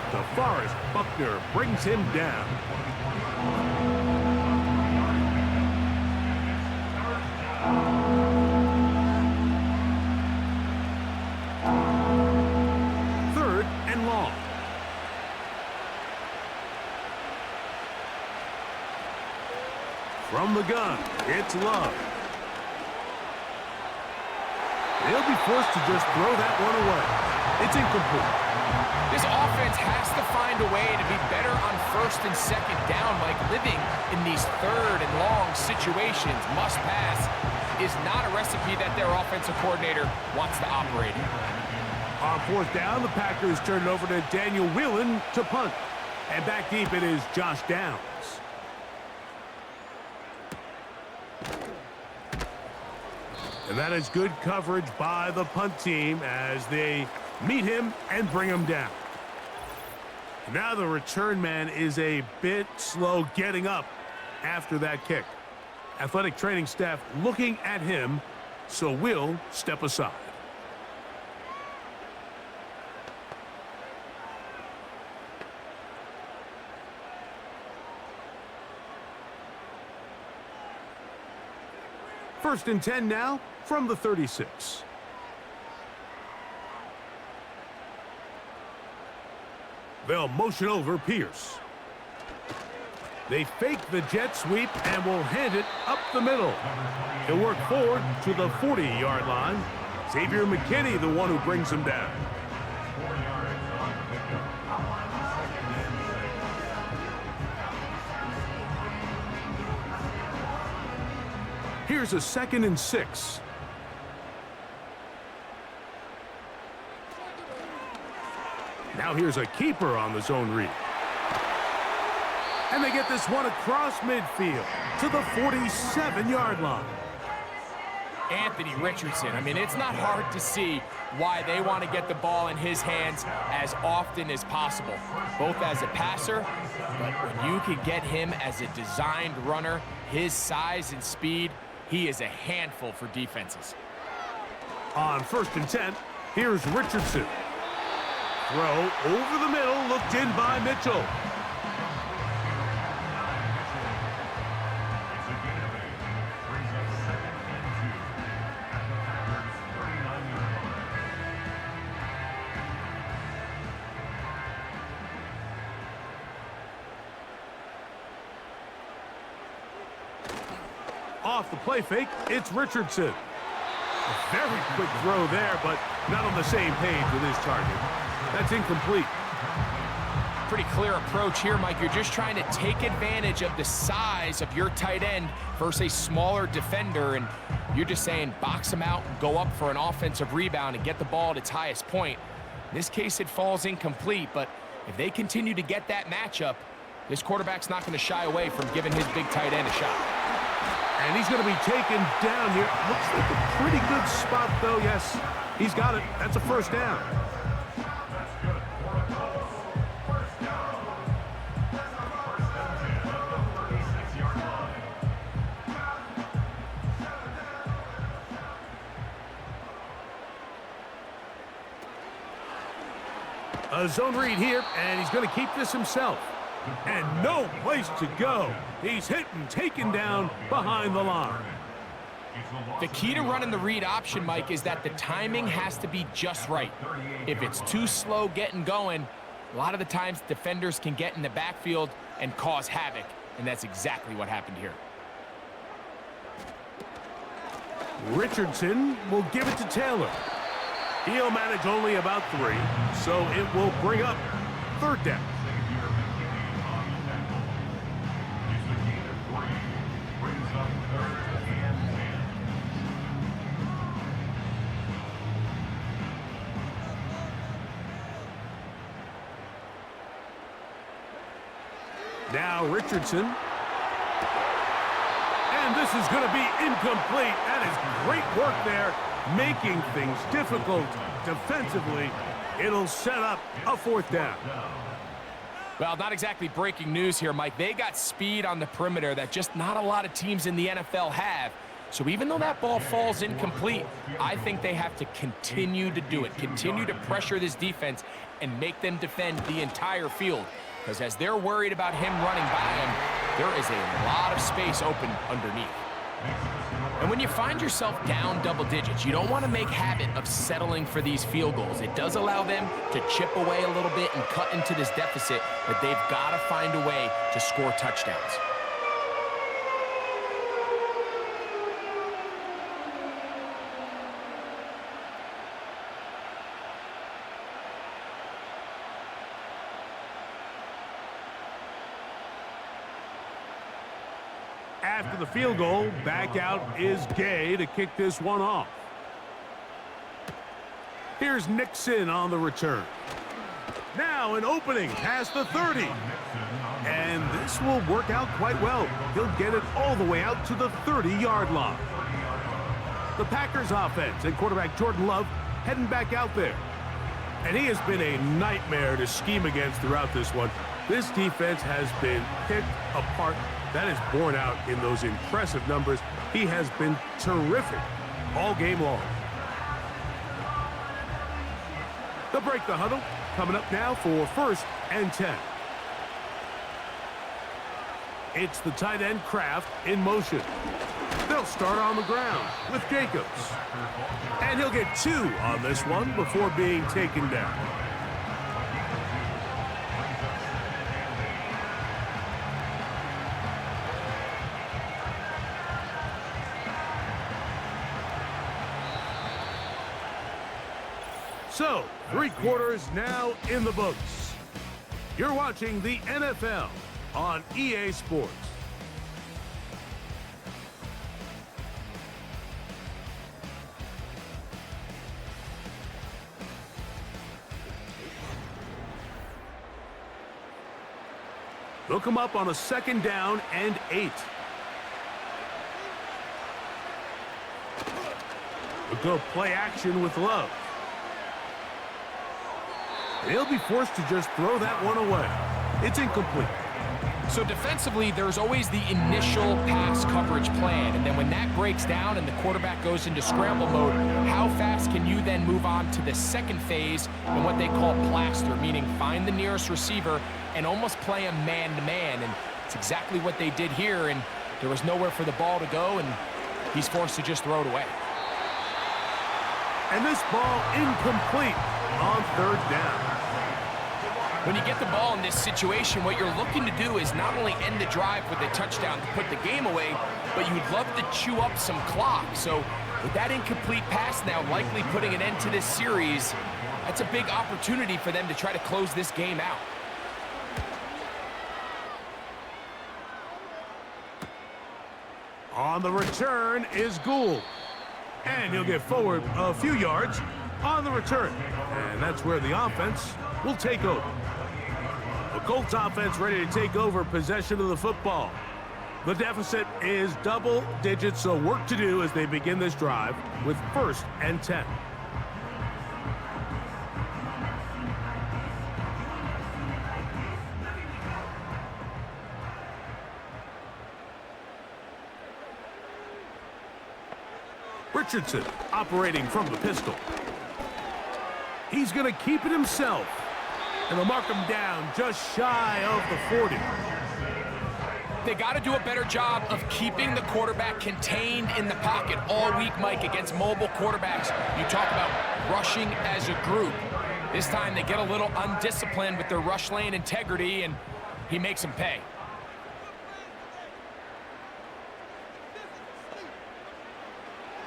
DeForest Buckner brings him down. Third and long. From the gun, it's Love. He'll be forced to just throw that one away. It's incomplete. This offense has to find a way to be better on 1st and 2nd down, like living in these 3rd and long situations. Must pass is not a recipe that their offensive coordinator wants to operate in. On 4th down, the Packers turn it over to Daniel Whelan to punt. And back deep it is Josh Downs. And that is good coverage by the punt team as they meet him and bring him down. Now the return man is a bit slow getting up after that kick. Athletic training staff looking at him, so will step aside. First and 10 now from the 36. They'll motion over Pierce. They fake the jet sweep and will hand it up the middle. He'll work forward to the 40-yard line. Xavier McKinney, the one who brings him down. Here's a 2nd and 6. Now here's a keeper on the zone read. And they get this one across midfield to the 47-yard line. Anthony Richardson, I mean, it's not hard to see why they want to get the ball in his hands as often as possible, both as a passer, but when you can get him as a designed runner, his size and speed, he is a handful for defenses. On 1st and 10, here's Richardson. Throw over the middle, looked in by Mitchell. Off the play fake, it's Richardson. A very quick throw there, but not on the same page with his target. That's incomplete. Pretty clear approach here, Mike. You're just trying to take advantage of the size of your tight end versus a smaller defender, and you're just saying box him out, go up for an offensive rebound, and get the ball at its highest point. In this case, it falls incomplete, but if they continue to get that matchup, this quarterback's not going to shy away from giving his big tight end a shot. And he's going to be taken down here. Looks like a pretty good spot, though. Yes, he's got it. That's a 1st down. A zone read here, and he's going to keep this himself. And no place to go. He's hit and taken down behind the line. The key to running the read option, Mike, is that the timing has to be just right. If it's too slow getting going, a lot of the times defenders can get in the backfield and cause havoc, and that's exactly what happened here. Richardson will give it to Taylor. He'll manage only about 3, so it will bring up 3rd down. Now Richardson. And this is going to be incomplete. That is great work there, making things difficult defensively. It'll set up a 4th down. Well, not exactly breaking news here, Mike. They got speed on the perimeter that just not a lot of teams in the NFL have. So even though that ball falls incomplete, I think they have to continue to do it, continue to pressure this defense and make them defend the entire field. Because as they're worried about him running by him, there is a lot of space open underneath. And when you find yourself down double digits, you don't want to make habit of settling for these field goals. It does allow them to chip away a little bit and cut into this deficit, but they've got to find a way to score touchdowns. After the field goal, back out is Gay to kick this one off. Here's Nixon on the return. Now an opening past the 30. And this will work out quite well. He'll get it all the way out to the 30-yard line. The Packers offense and quarterback Jordan Love heading back out there. And he has been a nightmare to scheme against throughout this one. This defense has been picked apart. That is borne out in those impressive numbers. He has been terrific all game long. They'll break the huddle. Coming up now for 1st and 10. It's the tight end Kraft in motion. They'll start on the ground with Jacobs. And he'll get 2 on this one before being taken down. So, 3 quarters now in the books. You're watching the NFL on EA Sports. They'll come up on a 2nd down and 8. They'll go play action with Love. They'll be forced to just throw that one away. It's incomplete. So defensively, there's always the initial pass coverage plan, and then when that breaks down and the quarterback goes into scramble mode, how fast can you then move on to the 2nd phase and what they call plaster, meaning find the nearest receiver and almost play a man-to-man, and it's exactly what they did here, and there was nowhere for the ball to go, and he's forced to just throw it away. And this ball incomplete on 3rd down. When you get the ball in this situation, what you're looking to do is not only end the drive with a touchdown to put the game away, but you would love to chew up some clock. So with that incomplete pass now likely putting an end to this series, that's a big opportunity for them to try to close this game out. On the return is Gould. And he'll get forward a few yards on the return. And that's where the offense will take over. The Colts offense ready to take over possession of the football. The deficit is double digits, so work to do as they begin this drive with 1st and 10. Richardson operating from the pistol. He's going to keep it himself. And they'll mark him down just shy of the 40. They got to do a better job of keeping the quarterback contained in the pocket all week, Mike, against mobile quarterbacks. You talk about rushing as a group. This time they get a little undisciplined with their rush lane integrity, and he makes them pay.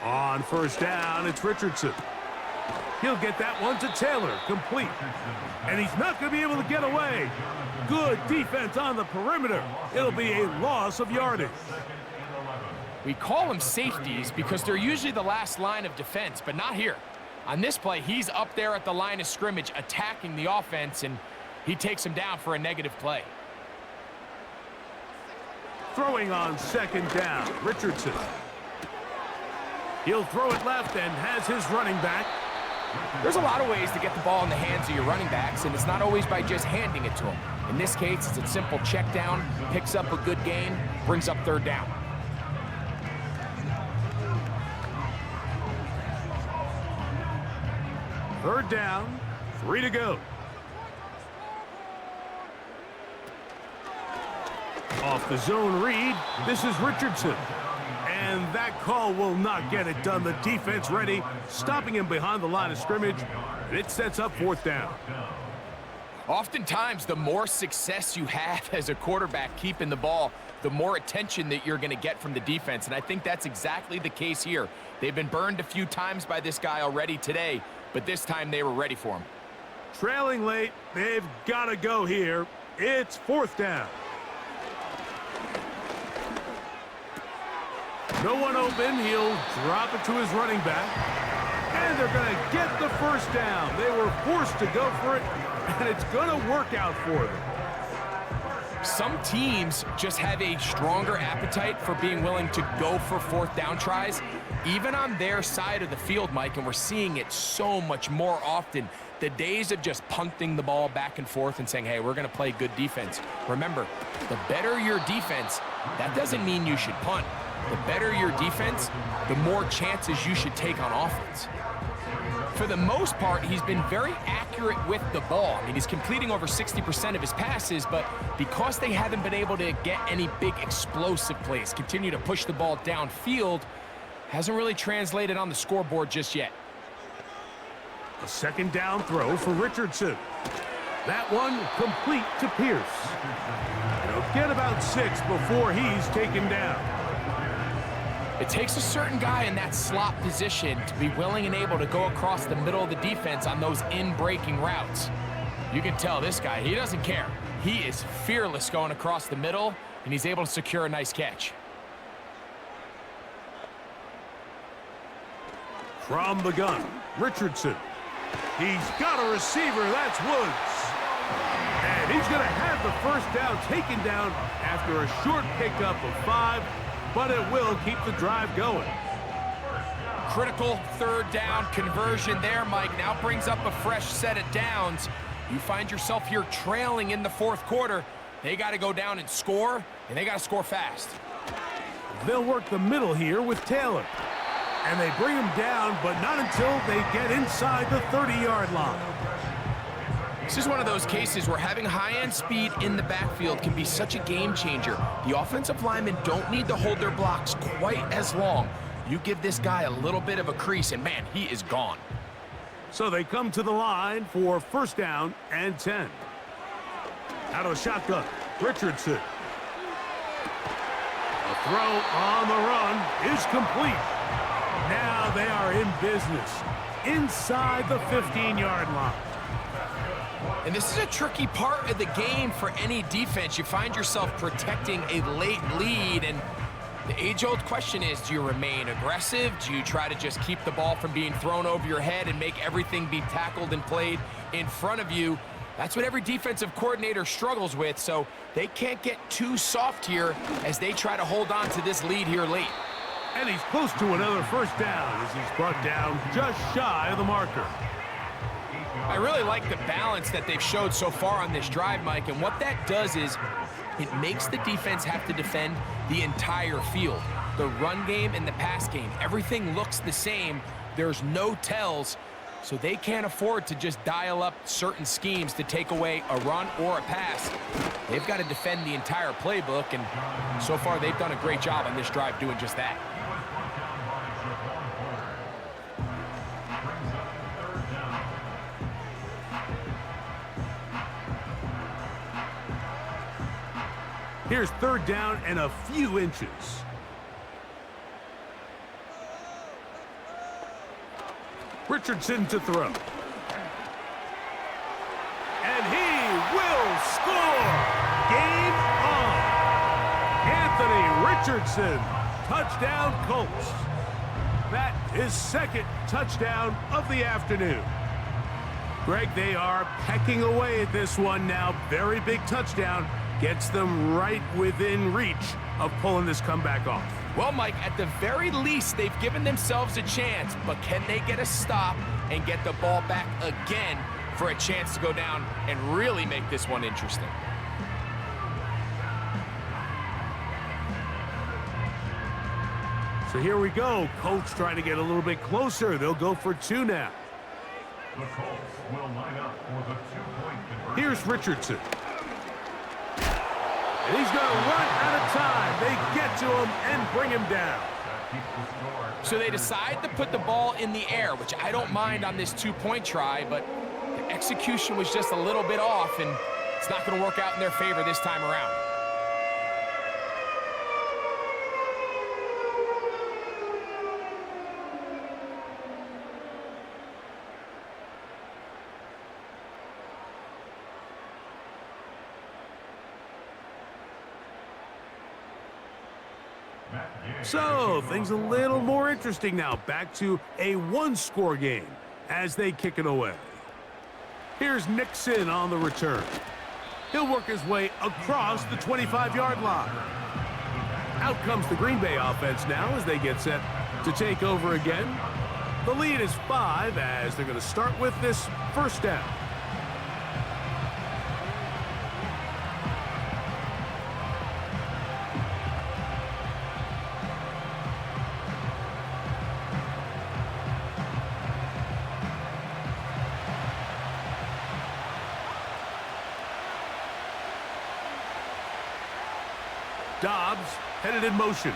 On first down, it's Richardson. He'll get that one to Taylor, complete. And he's not going to be able to get away. Good defense on the perimeter. It'll be a loss of yardage. We call them safeties because they're usually the last line of defense, but not here. On this play, he's up there at the line of scrimmage attacking the offense, and he takes him down for a negative play. Throwing on second down, Richardson. He'll throw it left and has his running back. There's a lot of ways to get the ball in the hands of your running backs, and it's not always by just handing it to them. In this case, it's a simple check down, picks up a good gain, brings up third down. Third down, 3 to go. Off the zone read, this is Richardson. And that call will not get it done. The defense ready, stopping him behind the line of scrimmage. And it sets up fourth down. Oftentimes, the more success you have as a quarterback keeping the ball, the more attention that you're going to get from the defense. And I think that's exactly the case here. They've been burned a few times by this guy already today, but this time they were ready for him. Trailing late, they've got to go here. It's fourth down. No one open. He'll drop it to his running back. And they're going to get the first down. They were forced to go for it, and it's going to work out for them. Some teams just have a stronger appetite for being willing to go for fourth down tries, even on their side of the field, Mike, and we're seeing it so much more often. The days of just punting the ball back and forth and saying, hey, we're going to play good defense. Remember, the better your defense, that doesn't mean you should punt. The better your defense, the more chances you should take on offense. For the most part, he's been very accurate with the ball. I mean, he's completing over 60% of his passes, but because they haven't been able to get any big explosive plays, continue to push the ball downfield, hasn't really translated on the scoreboard just yet. A second down throw for Richardson. That one complete to Pierce. He'll get about 6 before he's taken down. It takes a certain guy in that slot position to be willing and able to go across the middle of the defense on those in-breaking routes. You can tell this guy, he doesn't care. He is fearless going across the middle, and he's able to secure a nice catch. From the gun, Richardson. He's got a receiver, that's Woods. And he's going to have the first down taken down after a short pickup of 5. But it will keep the drive going. Critical third down conversion there, Mike. Now brings up a fresh set of downs. You find yourself here trailing in the fourth quarter. They got to go down and score, and they got to score fast. They'll work the middle here with Taylor. And they bring him down, but not until they get inside the 30-yard line. This is one of those cases where having high-end speed in the backfield can be such a game changer. The offensive linemen don't need to hold their blocks quite as long. You give this guy a little bit of a crease, and man, he is gone. So they come to the line for first down and 10. Out of the shotgun, Richardson. A throw on the run is complete. Now they are in business inside the 15-yard line. And this is a tricky part of the game for any defense. You find yourself protecting a late lead, and the age-old question is, do you remain aggressive? Do you try to just keep the ball from being thrown over your head and make everything be tackled and played in front of you? That's what every defensive coordinator struggles with, so they can't get too soft here as they try to hold on to this lead here late. And he's close to another first down as he's brought down just shy of the marker. I really like the balance that they've showed so far on this drive, Mike, and what that does is it makes the defense have to defend the entire field. The run game and the pass game, everything looks the same. There's no tells. So they can't afford to just dial up certain schemes to take away a run or a pass. They've got to defend the entire playbook, and so far they've done a great job on this drive doing just that. Here's third down and a few inches. Richardson to throw. And he will score! Game on! Anthony Richardson, touchdown Colts. That is second touchdown of the afternoon. Greg, they are pecking away at this one now. Very big touchdown. Gets them right within reach of pulling this comeback off. Well, Mike, at the very least, they've given themselves a chance, but can they get a stop and get the ball back again for a chance to go down and really make this one interesting? So here we go. Colts trying to get a little bit closer. They'll go for two now. The Colts will line up for the two-point conversion. Here's Richardson. And he's going to run out of time. They get to him and bring him down. So they decide to put the ball in the air, which I don't mind on this two-point try, but the execution was just a little bit off, and it's not going to work out in their favor this time around. So, things a little more interesting now. Back to a one-score game as they kick it away. Here's Nixon on the return. He'll work his way across the 25-yard line. Out comes the Green Bay offense now as they get set to take over again. The lead is 5 as they're going to start with this first down. Dobbs headed in motion.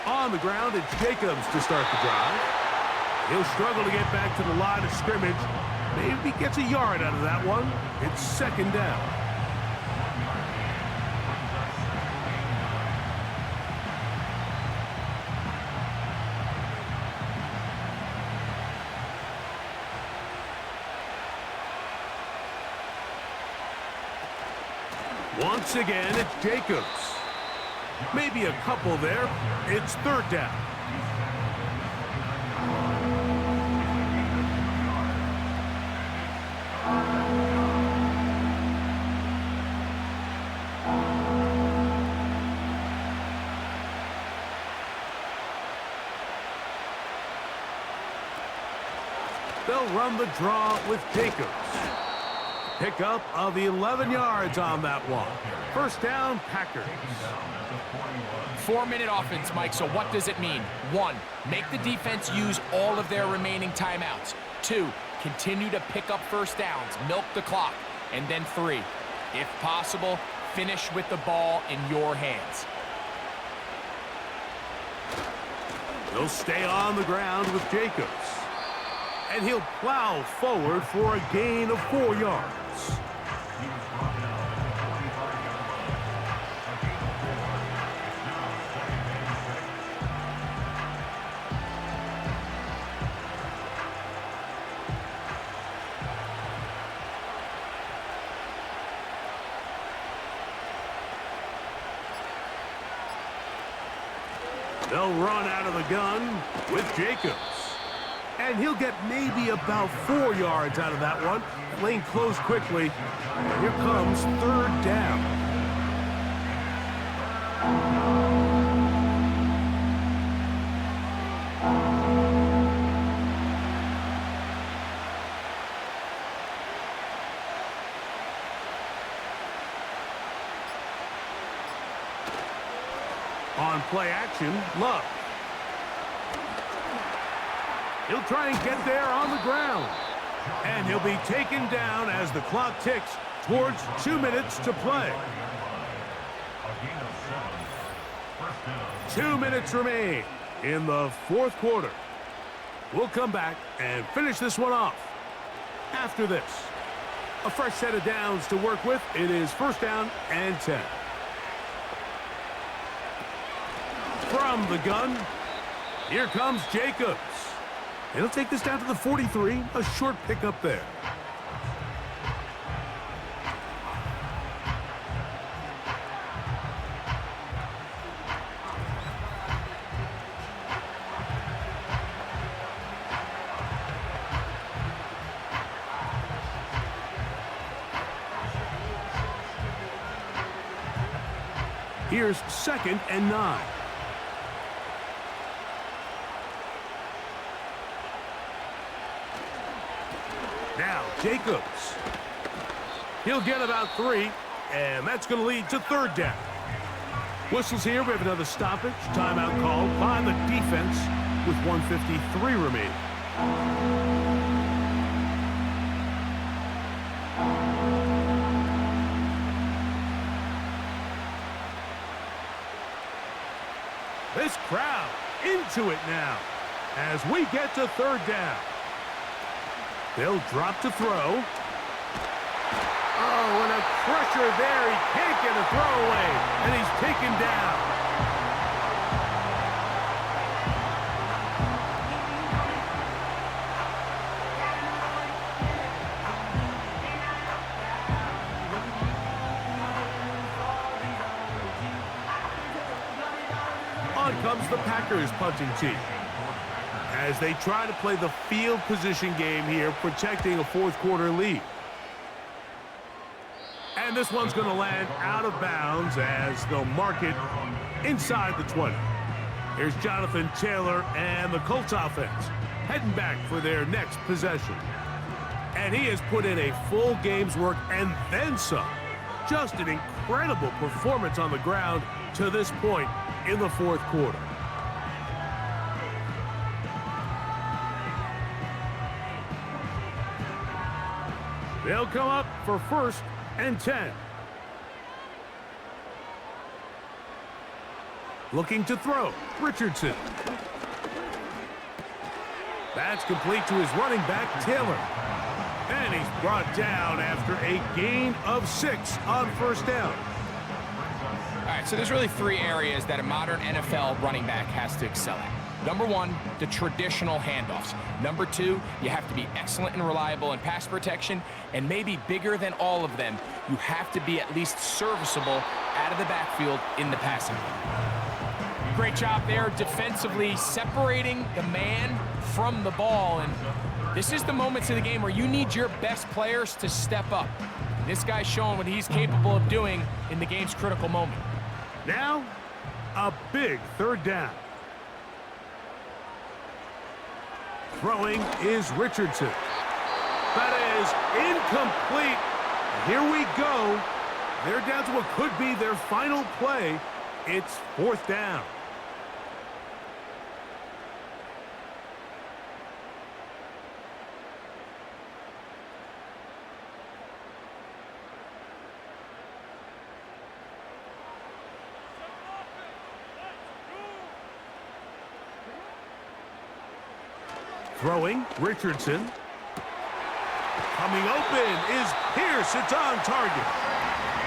On the ground, it's Jacobs to start the drive. He'll struggle to get back to the line of scrimmage. Maybe gets a yard out of that one. It's second down. Once again, it's Jacobs. Maybe a couple there. It's third down. They'll run the draw with Jacobs. Pickup of 11 yards on that one. First down, Packers. 4-minute offense, Mike, so what does it mean? 1, make the defense use all of their remaining timeouts. 2, continue to pick up first downs, milk the clock. And then 3, if possible, finish with the ball in your hands. He'll stay on the ground with Jacobs. And he'll plow forward for a gain of 4 yards. They'll run out of the gun with Jacobs. And he'll get maybe about 4 yards out of that one. Lane closed quickly. Here comes third down. On play action, Love. He'll try and get there on the ground. And he'll be taken down as the clock ticks towards 2 minutes to play. 2 minutes remain in the fourth quarter. We'll come back and finish this one off after this. A fresh set of downs to work with. It is first down and 10. From the gun, here comes Jacobs. He'll take this down to the 43. A short pickup there. Here's 2nd and 9. Now, Jacobs. He'll get about 3, and that's going to lead to 3rd down. Whistles here. We have another stoppage. Timeout called by the defense with 1:53 remaining. This crowd into it now as we get to 3rd down. They'll drop to throw. Oh, and a pressure there. He can't get a throwaway, and he's taken down. On comes the Packers punting team as they try to play the field position game here, protecting a fourth quarter lead. And this one's going to land out of bounds as they'll mark it inside the 20. Here's Jonathan Taylor and the Colts offense heading back for their next possession. And he has put in a full game's work and then some. Just an incredible performance on the ground to this point in the fourth quarter. They'll come up for 1st and 10. Looking to throw, Richardson. That's complete to his running back, Taylor. And he's brought down after a gain of 6 on 1st down. All right, so there's really 3 areas that a modern NFL running back has to excel at. Number 1, the traditional handoffs. Number 2, you have to be excellent and reliable in pass protection. And maybe bigger than all of them, you have to be at least serviceable out of the backfield in the passing game. Great job there defensively, separating the man from the ball. And this is the moments of the game where you need your best players to step up. This guy's showing what he's capable of doing in the game's critical moment. Now, a big 3rd down. Throwing is Richardson. That is incomplete. Here we go. They're down to what could be their final play. It's 4th down. Throwing, Richardson. Coming open is Pierce. It's on target.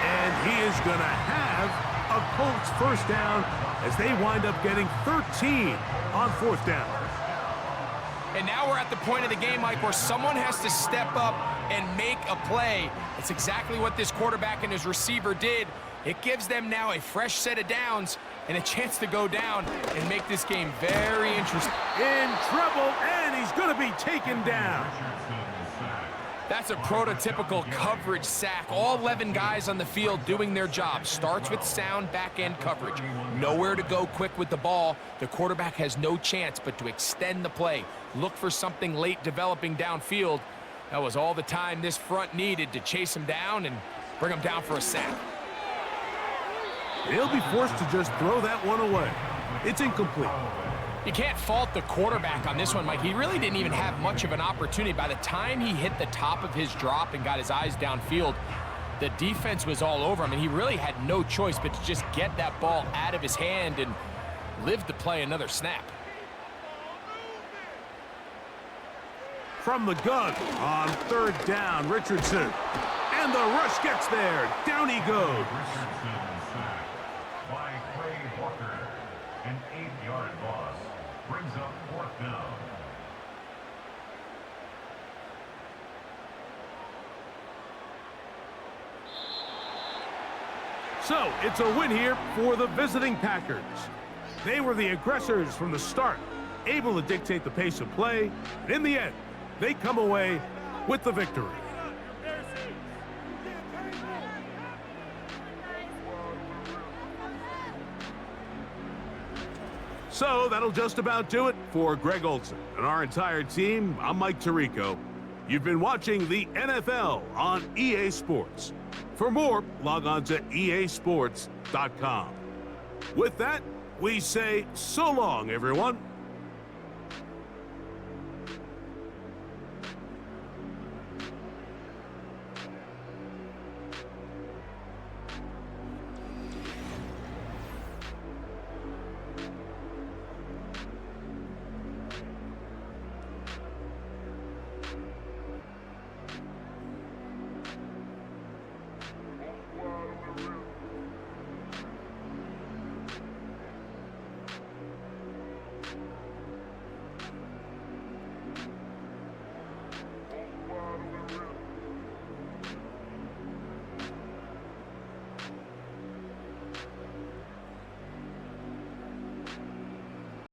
And he is going to have a Colts 1st down as they wind up getting 13 on 4th down. And now we're at the point of the game, Mike, where someone has to step up and make a play. That's exactly what this quarterback and his receiver did. It gives them now a fresh set of downs and a chance to go down and make this game very interesting. In trouble, and he's going to be taken down. That's a prototypical coverage sack. All 11 guys on the field doing their job. Starts with sound back-end coverage. Nowhere to go quick with the ball. The quarterback has no chance but to extend the play. Look for something late developing downfield. That was all the time this front needed to chase him down and bring him down for a sack. He'll be forced to just throw that one away. It's incomplete. You can't fault the quarterback on this one, Mike. He really didn't even have much of an opportunity. By the time he hit the top of his drop and got his eyes downfield, the defense was all over him, and he really had no choice but to just get that ball out of his hand and live to play another snap. From the gun on 3rd down, Richardson. And the rush gets there. Down he goes. Richardson sacked by Clay Walker. An 8-yard loss brings up 4th down. So it's a win here for the visiting Packers. They were the aggressors from the start, able to dictate the pace of play, and in the end, they come away with the victory. So that'll just about do it for Greg Olson and our entire team. I'm Mike Tirico. You've been watching the NFL on EA Sports. For more, log on to easports.com. With that, we say so long, everyone.